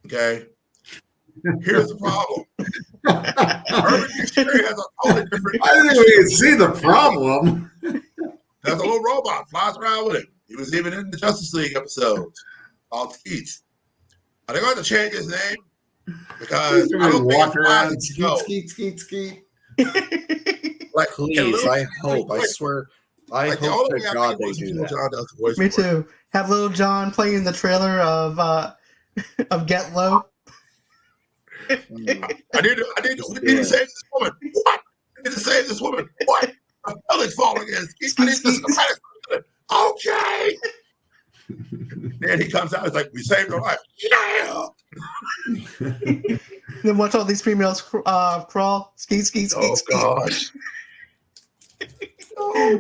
Okay. Here's the problem. Urban Dictionary has a totally different. I didn't even see the problem. There's a little robot flies around with him. He was even in the Justice League episodes called Skeets. Are they going to change his name? Because I don't walk think around skeet. Like, Please, I hope. I swear. I like hope to God they do that. John does the voice Me for it. too. Have Little John playing the trailer of Get Low. Mm. We need to save this woman. What? We need to save this woman. What? A building's falling in. I need to okay. Then he comes out. It's like, we saved her life. Yeah. Then watch all these females crawl. Skeet. Oh gosh.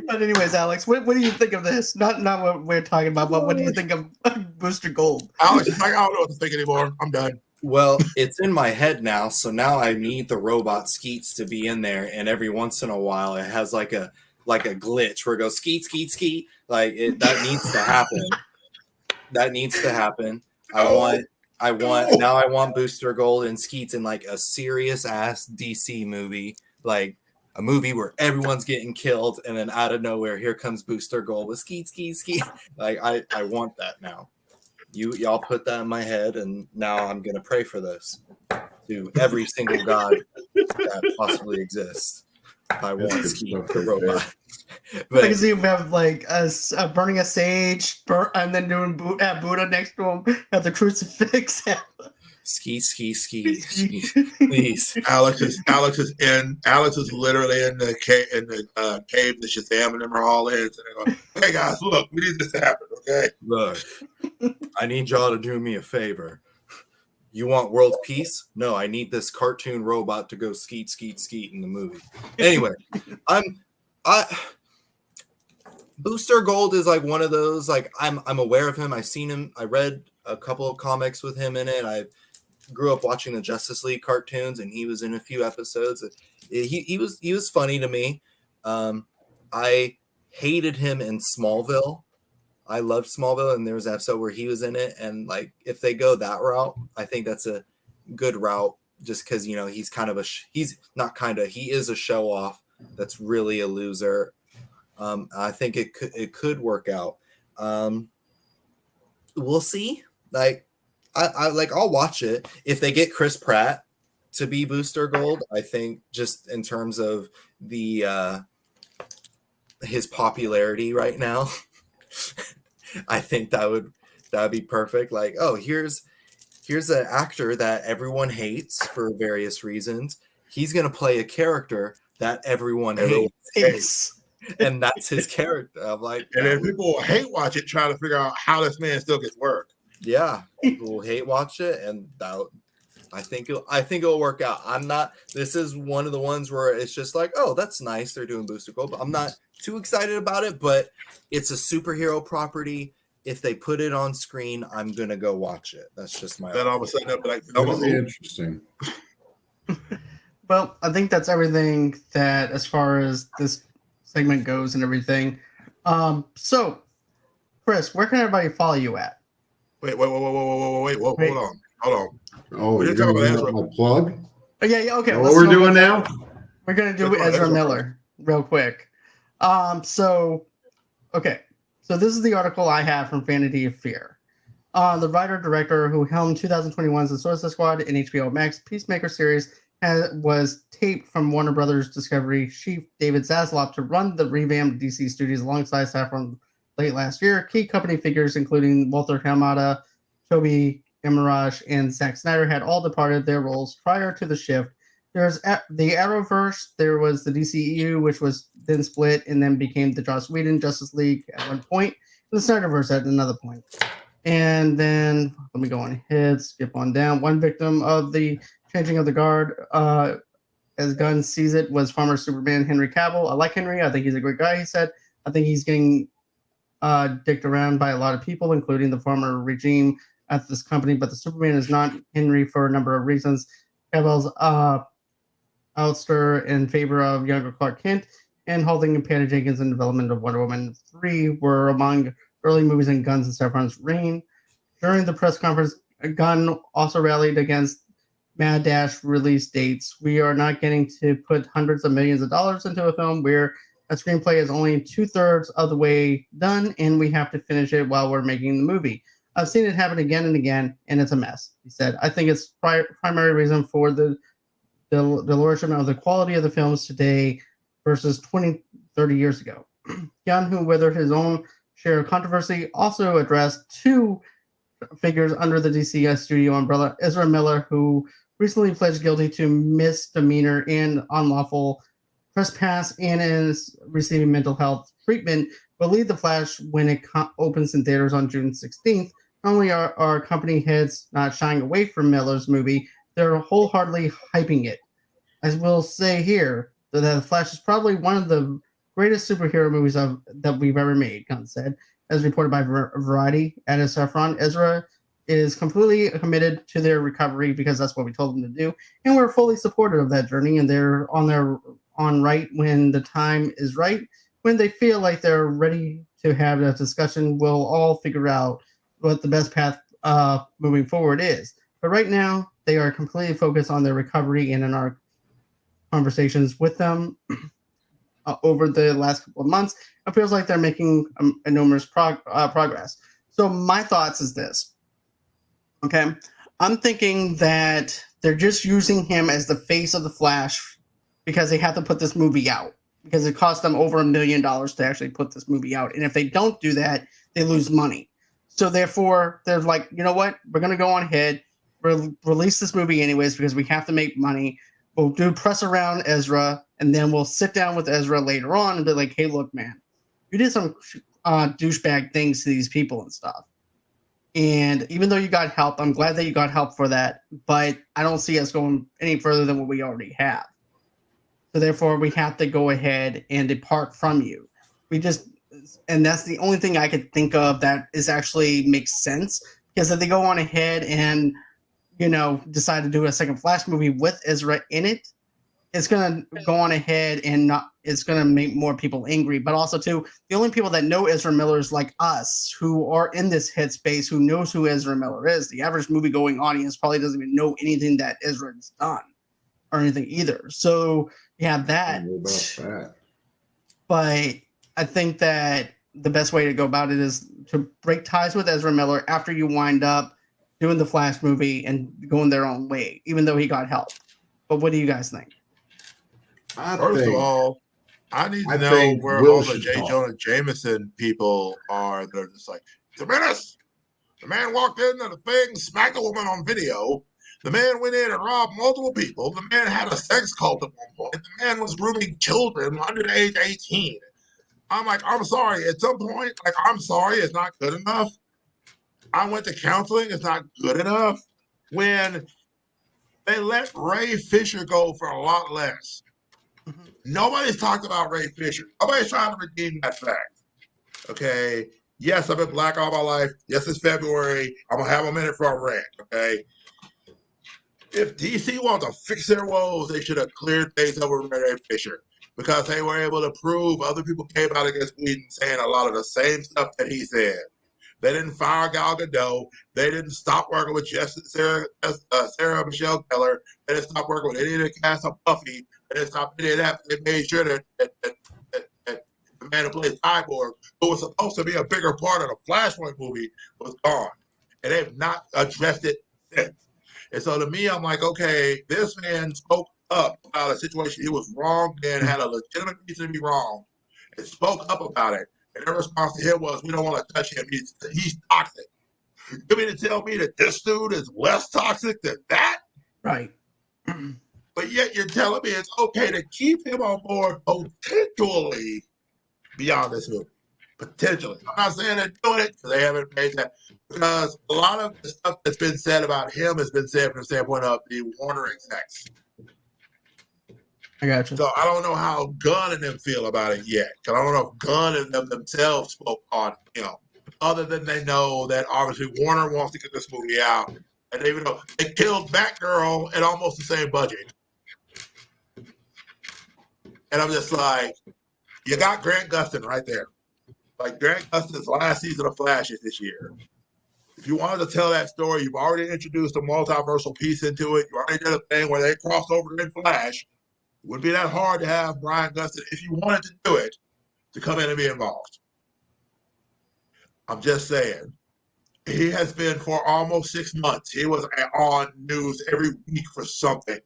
But anyways, Alex, what do you think of this? Not what we're talking about, but what do you think of Booster Gold? Alex is like, I don't know what to think anymore. I'm done. Well, it's in my head now, so now I need the robot Skeets to be in there, and every once in a while it has like a glitch where it goes skeet. Like that needs to happen. That needs to happen. I want Booster Gold and Skeets in like a serious ass DC movie, like a movie where everyone's getting killed, and then out of nowhere, here comes Booster Gold with skeet. Like I want that now. Y'all put that in my head, and now I'm gonna pray for this to every single god that possibly exists. I want Skeet the robot. But I can see him have like burning a sage, and then doing Buddha next to him at the crucifix. Ski. Please. Alex is literally in the cave that Shazam and them are all in. And they're going, hey guys, look, we need this to happen, okay? Look, I need y'all to do me a favor. You want world peace? No, I need this cartoon robot to go skeet in the movie. Anyway, Booster Gold is like one of those, like I'm aware of him. I've seen him. I read a couple of comics with him in it. I grew up watching the Justice League cartoons, and he was in a few episodes. He was funny to me. I hated him in Smallville. I loved Smallville, and there was an episode where he was in it. And like, if they go that route, I think that's a good route. Just because he's kind of he is a show off. That's really a loser. I think it could work out. We'll see. Like, I'll watch it if they get Chris Pratt to be Booster Gold. I think just in terms of the his popularity right now, I think that would be perfect. Like, oh, here's an actor that everyone hates for various reasons. He's gonna play a character that everyone hates. And that's his character. I'm like, and then people will hate watch it, trying to figure out how this man still gets work. Yeah, people will hate watch it, and I think it'll work out. This is one of the ones where it's just like, oh, that's nice. They're doing Booster Gold, but I'm not too excited about it. But it's a superhero property. If they put it on screen, I'm gonna go watch it. That's just my. Then all of a sudden, I'll be like, that'll be interesting. Well, I think that's everything that as far as this segment goes and everything. So, Chris, where can everybody follow you at? Wait, hold on. Oh, you're going to have a plug? Oh, yeah, okay. What we're doing now? We're going to do Ezra Miller real quick. So this is the article I have from Vanity of Fair. The writer-director who helmed 2021's The Suicide Squad and HBO Max Peacemaker series was taped from Warner Brothers Discovery chief David Zaslav to run the revamped DC studios alongside staff from late last year. Key company figures, including Walter Hamada, Toby Emmerich, and Zack Snyder, had all departed their roles prior to the shift. There's the Arrowverse. There was the DCU, which was then split and then became the Joss Whedon Justice League at one point, and the Snyderverse at another point. And then let me go on ahead, skip on down. One victim of the changing of the guard as Gunn sees it, was former Superman Henry Cavill. I like Henry. I think he's a great guy, he said. I think he's getting dicked around by a lot of people, including the former regime at this company, but the Superman is not Henry for a number of reasons. Cavill's ouster in favor of younger Clark Kent and holding and Patty Jenkins in development of Wonder Woman 3 were among early movies in Gunn's and Safran's reign. During the press conference, Gunn also rallied against Mad Dash release dates. We are not getting to put hundreds of millions of dollars into a film where a screenplay is only 2/3 of the way done, and we have to finish it while we're making the movie. I've seen it happen again and again, and it's a mess, he said. I think it's primary reason for the delusion of the quality of the films today versus 20, 30 years ago. Gunn, who weathered his own share of controversy, also addressed two figures under the DC studio umbrella, Ezra Miller, who recently pledged guilty to misdemeanor and unlawful trespass and is receiving mental health treatment, will lead The Flash when it opens in theaters on June 16th. Not only are our company heads not shying away from Miller's movie, they're wholeheartedly hyping it. As we'll say here, that The Flash is probably one of the greatest superhero movies that we've ever made, Gunn said. As reported by Variety, at Safran, Ezra is completely committed to their recovery because that's what we told them to do, and we're fully supportive of that journey. And they're on right when the time is right, when they feel like they're ready to have that discussion. We'll all figure out what the best path moving forward is. But right now, they are completely focused on their recovery, and in our conversations with them over the last couple of months, it feels like they're making enormous progress. So my thoughts is this. Okay, I'm thinking that they're just using him as the face of the Flash because they have to put this movie out, because it cost them over $1 million to actually put this movie out. And if they don't do that, they lose money. So therefore, they're like, you know what? We're going to go on ahead, release this movie anyways because we have to make money. We'll do press around Ezra, and then we'll sit down with Ezra later on and be like, hey, look, man, you did some douchebag things to these people and stuff. And even though you got help, I'm glad that you got help for that, but I don't see us going any further than what we already have. So therefore, we have to go ahead and depart from you. And that's the only thing I could think of that is actually makes sense, because if they go on ahead and, decide to do a second Flash movie with Ezra in it, it's going to go on ahead and it's going to make more people angry. But also, too, the only people that know Ezra Miller is like us, who are in this headspace, who knows who Ezra Miller is. The average movie-going audience probably doesn't even know anything that Ezra has done or anything either. So you have that. But I think that the best way to go about it is to break ties with Ezra Miller after you wind up doing the Flash movie and going their own way, even though he got help. But what do you guys think? First of all, I need to know where all the J. Jonah Jameson people are. They're just like, it's a menace. The man walked into the thing, smacked a woman on video. The man went in and robbed multiple people. The man had a sex cult at one point. The man was grooming children under the age 18. I'm like, I'm sorry. At some point, I'm sorry, it's not good enough. I went to counseling. It's not good enough. When they let Ray Fisher go for a lot less. Nobody's talked about Ray Fisher. Nobody's trying to redeem that fact. Okay. Yes, I've been black all my life. Yes, it's February. I'm going to have a minute for a rant. Okay. If DC wants to fix their woes, they should have cleared things over Ray Fisher, because they were able to prove other people came out against Whedon saying a lot of the same stuff that he said. They didn't fire Gal Gadot. They didn't stop working with Sarah Michelle Gellar. They didn't stop working with any of the cast of Buffy. They didn't stop any of that. They made sure that the man who plays Cyborg, who was supposed to be a bigger part of the Flashpoint movie, was gone. And they've not addressed it since. And so to me, I'm like, okay, this man spoke up about a situation he was wrong and had a legitimate reason to be wrong, and spoke up about it. And their response to him was, we don't want to touch him. He's toxic. You mean to tell me that this dude is less toxic than that? Right. But yet you're telling me it's okay to keep him on board potentially beyond this movie. Potentially. I'm not saying they're doing it because they haven't made that. Because a lot of the stuff that's been said about him has been said from the standpoint of the Warner execs. I got you. So I don't know how Gunn and them feel about it yet. Because I don't know if Gunn and them themselves spoke on, other than they know that obviously Warner wants to get this movie out. And even though they killed Batgirl at almost the same budget. And I'm just like, you got Grant Gustin right there. Like Grant Gustin's last season of Flash is this year. If you wanted to tell that story, you've already introduced a multiversal piece into it. You already did a thing where they crossed over in Flash. It wouldn't be that hard to have Brian Gustin, if you wanted to do it, to come in and be involved. I'm just saying. He has been for almost 6 months. He was on news every week for something.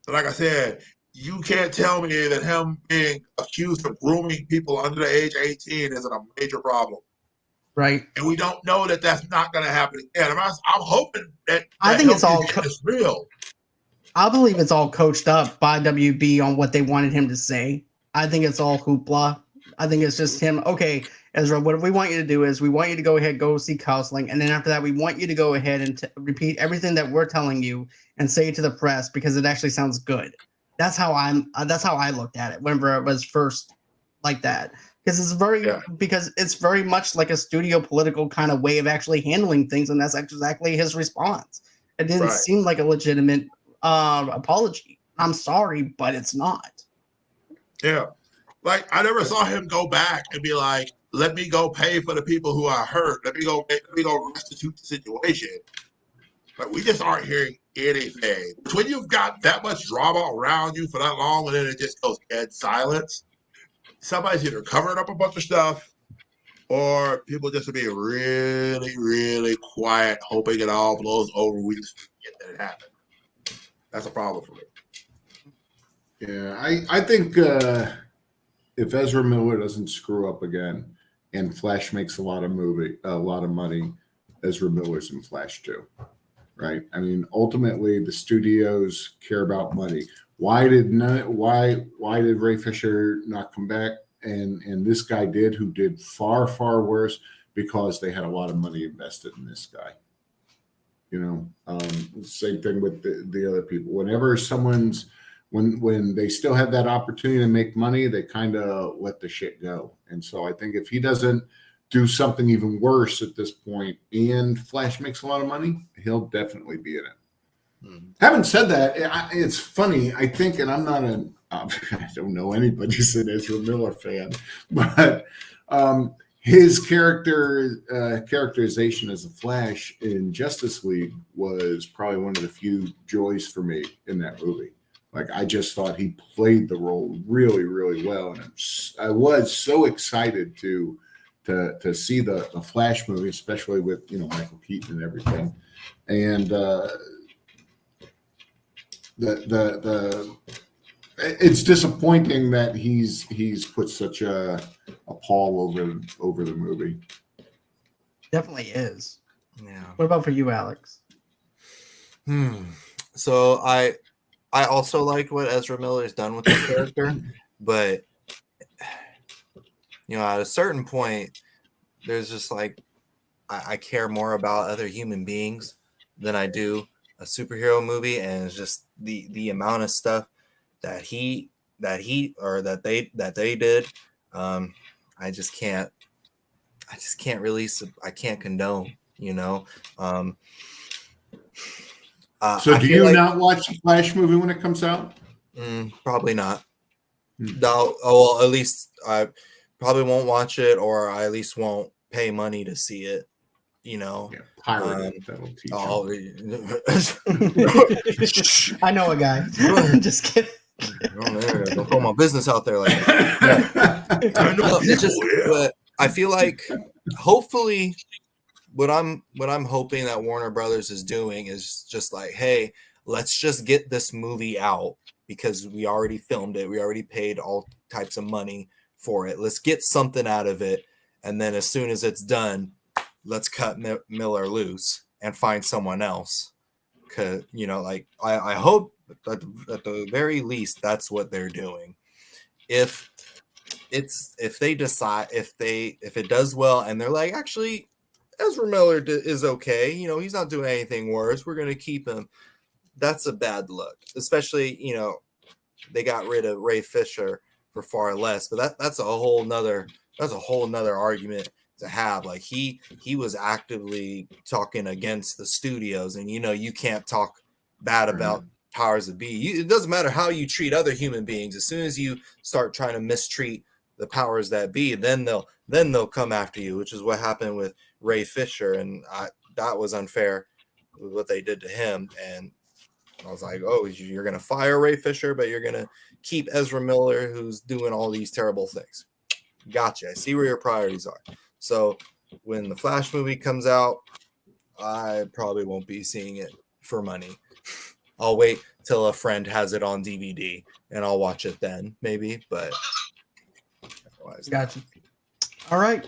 So like I said, you can't tell me that him being accused of grooming people under the age of 18 isn't a major problem. Right. And we don't know that that's not going to happen again. I'm hoping that I think it's all real. I believe it's all coached up by WB on what they wanted him to say. I think it's all hoopla. I think it's just him. Okay, Ezra, what we want you to do is we want you to go ahead, go see counseling. And then after that, we want you to go ahead and repeat everything that we're telling you and say it to the press because it actually sounds good. That's how that's how I looked at it whenever it was first like that. Because it's very much like a studio political kind of way of actually handling things. And that's exactly his response. It didn't seem like a legitimate apology. I'm sorry, but it's not. Yeah. Like I never saw him go back and be like, let me go pay for the people who are hurt. Let me go restitute the situation. But we just aren't hearing anything. When you've got that much drama around you for that long and then it just goes dead silence, somebody's either covering up a bunch of stuff or people just being really, really quiet, hoping it all blows over. We just forget that it happened. That's a problem for me. Yeah, I think if Ezra Miller doesn't screw up again and Flash makes a lot of money, Ezra Miller's in Flash too, right? I mean, ultimately the studios care about money. Why did Ray Fisher not come back and this guy did, who did far, far worse? Because they had a lot of money invested in this guy. Same thing with the other people. Whenever when they still have that opportunity to make money, they kind of let the shit go. And so I think if he doesn't do something even worse at this point and Flash makes a lot of money, he'll definitely be in it. Mm-hmm. Having said that, it's funny, I think, and I'm not I don't know anybody who's an Ezra Miller fan, but his characterization as a Flash in Justice League was probably one of the few joys for me in that movie. Like, I just thought he played the role really, really well. And I was so excited to see the Flash movie, especially with, Michael Keaton and everything. And it's disappointing that he's put such a pall over the movie. Definitely is. Yeah. What about for you, Alex? So I also like what Ezra Miller has done with the character, but at a certain point, there's just like I care more about other human beings than I do a superhero movie, and it's just the amount of stuff that they did. I just can't release. I can't condone. So do you not watch the Flash movie when it comes out? Probably not. No. Oh, well, at least I probably won't watch it, or I at least won't pay money to see it. Pirate. That'll teach I know a guy. Just kidding. Don't throw my business out there like that. But I feel like hopefully what I'm hoping that Warner Brothers is doing is just like, hey, let's just get this movie out because we already filmed it. We already paid all types of money for it. Let's get something out of it. And then as soon as it's done, let's cut Miller loose and find someone else. Cause I hope that at the very least, that's what they're doing. If they decide, if it does well and they're like, actually, Ezra Miller is okay. He's not doing anything worse. We're going to keep him. That's a bad look, especially, they got rid of Ray Fisher for far less. But that's a whole nother argument to have. Like he was actively talking against the studios, and you can't talk bad about powers that be. It doesn't matter how you treat other human beings. As soon as you start trying to mistreat the powers that be, then they'll come after you, which is what happened with Ray Fisher, and that was unfair with what they did to him. And I was like, oh, you're gonna fire Ray Fisher, but you're gonna keep Ezra Miller, who's doing all these terrible things. Gotcha. I see where your priorities are. So when the Flash movie comes out, I probably won't be seeing it for money. I'll wait till a friend has it on DVD and I'll watch it then, maybe. But otherwise, gotcha. All right.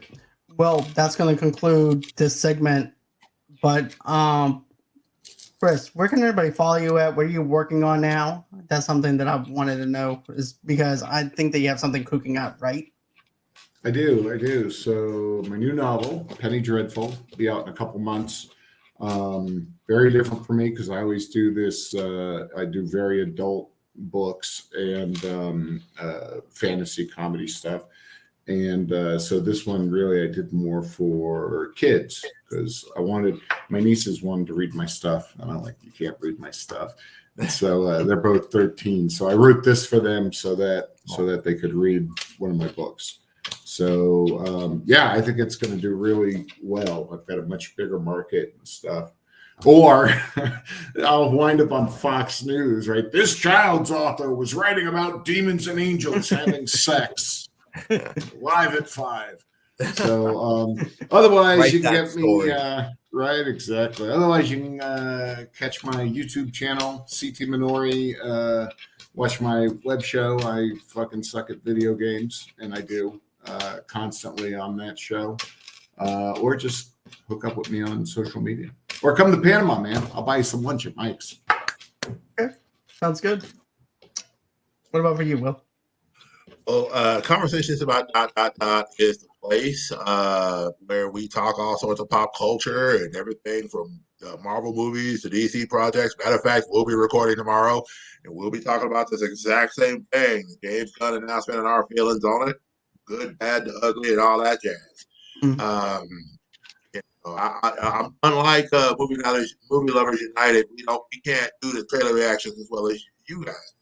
Well, that's going to conclude this segment. But Chris, where can everybody follow you at? What are you working on now? That's something that I wanted to know, is because I think that you have something cooking up, right? I do. So my new novel, Penny Dreadful, will be out in a couple months. Very different for me because I always do this. I do very adult books and fantasy comedy stuff. And so this one really I did more for kids because my nieces wanted to read my stuff. And I'm like, you can't read my stuff. And so they're both 13. So I wrote this for them so that they could read one of my books. So I think it's going to do really well. I've got a much bigger market and stuff. Or I'll wind up on Fox News, right? This child's author was writing about demons and angels having sex live at 5. So otherwise you can get me right, exactly. Otherwise you can catch my YouTube channel, CT Minori, watch my web show. I fucking suck at video games, and I do constantly on that show. Or just hook up with me on social media. Or come to Panama, man. I'll buy you some lunch at Mike's. Okay. Sounds good. What about for you, Will? Well, Conversations about ... is the place where we talk all sorts of pop culture and everything from Marvel movies to DC projects. Matter of fact, we'll be recording tomorrow, and we'll be talking about this exact same thing. The James Gunn announcement and our feelings on it. Good, bad, the ugly, and all that jazz. Mm-hmm. I'm unlike Movie Lovers United. We can't do the trailer reactions as well as you guys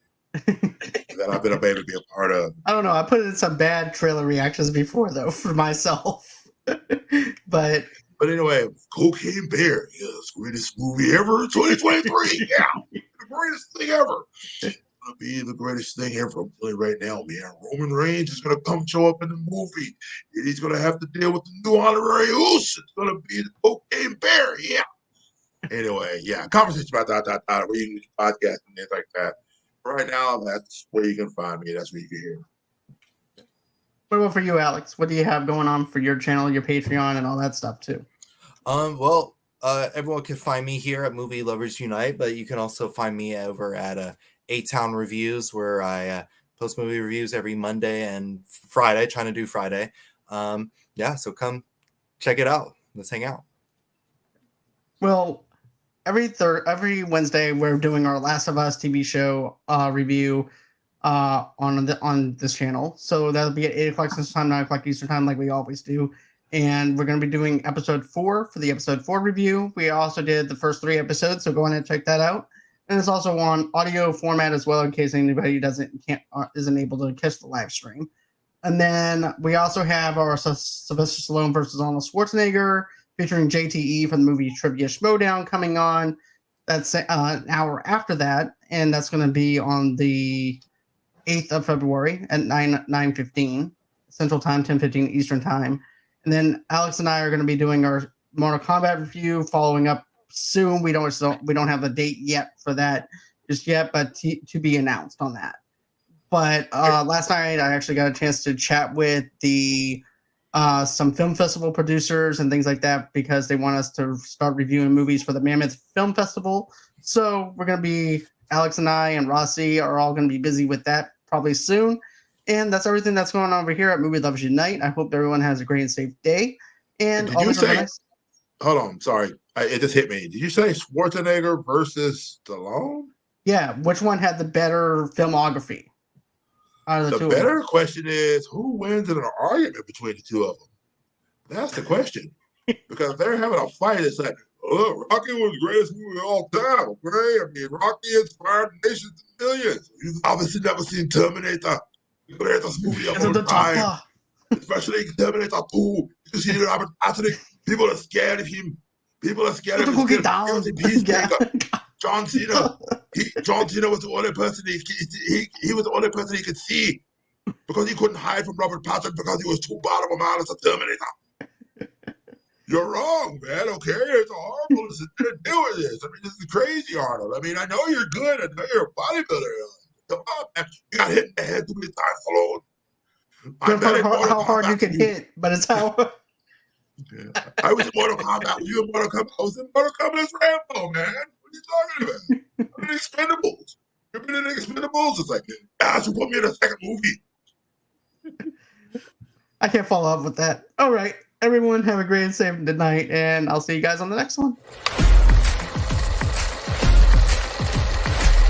that I've been able to be a part of. I don't know. I put in some bad trailer reactions before, though, for myself. but anyway, Cocaine Bear, yes, greatest movie ever, 2023. Yeah, the greatest thing ever. It's gonna be the greatest thing ever. I'm telling you right now, man. Roman Reigns is gonna come show up in the movie, and he's gonna have to deal with the new honorary Uso. It's gonna be the Cocaine Bear. Yeah. Anyway, yeah, conversations about ... where you can podcast and things like that. Right now, that's where you can find me. That's where you can hear me. What about for you, Alex? What do you have going on for your channel, your Patreon, and all that stuff too? Everyone can find me here at Movie Lovers Unite, but you can also find me over at A-Town Reviews, where I post movie reviews every Monday and Friday, trying to do Friday. So come check it out. Let's hang out. Well, every Wednesday we're doing our Last of Us TV show review on this channel. So that'll be at 8 o'clock Central Time, 9 o'clock Eastern Time, like we always do. And we're going to be doing episode 4 for the episode 4 review. We also did the first 3 episodes, so go ahead and check that out. And it's also on audio format as well, in case anybody isn't able to catch the live stream. And then we also have our Sylvester Stallone versus Arnold Schwarzenegger, featuring JTE from the movie Trivia Schmodown coming on. That's an hour after that, and that's going to be on the 8th of February at 9:15 Central Time, 10:15 Eastern Time. And then Alex and I are going to be doing our Mortal Kombat review, following up soon. We don't have a date yet for that just yet, but to be announced on that. But last night I actually got a chance to chat with some film festival producers and things like that, because they want us to start reviewing movies for the Mammoth Film Festival. So we're going to be, Alex and I and Rossie are all going to be busy with that probably soon. And that's everything that's going on over here at Movie Lovers Unite. I hope everyone has a great and safe day. And did you say, hold on, sorry, it just hit me. Did you say Schwarzenegger versus Stallone? Yeah, which one had the better filmography out of the The two better question is who wins in an argument between the two of them? That's the question. Because they're having a fight. It's like, oh, Rocky was the greatest movie of all time. Okay, I mean, Rocky inspired nations and millions. You've obviously never seen Terminator, the greatest movie of of all the time. chopper. Especially Terminator 2. You see Robert Patrick. People are scared of him. People are scared of Put him. the cookie He down. was a peacemaker. Yeah. John Cena. John Cena was the only person he was the only person he could see because he couldn't hide from Robert Patrick because he was too bad of a man as a Terminator. You're wrong, man. Okay, it's horrible to sit there and deal with this. I mean, this is crazy, Arnold. I mean, I know you're good. I know you're a bodybuilder. Come on, man. You got hit in the head too many times alone. It's not how hard you can hit, but it's how. Yeah. I was in Mortal Kombat. You in Mortal Kombat? I was in Mortal Kombat as Rambo, man. What are you talking about? I'm in Expendables. You've been in Expendables? It's like, yeah, you put me in a second movie. I can't follow up with that. All right, everyone, have a great and safe night, and I'll see you guys on the next one.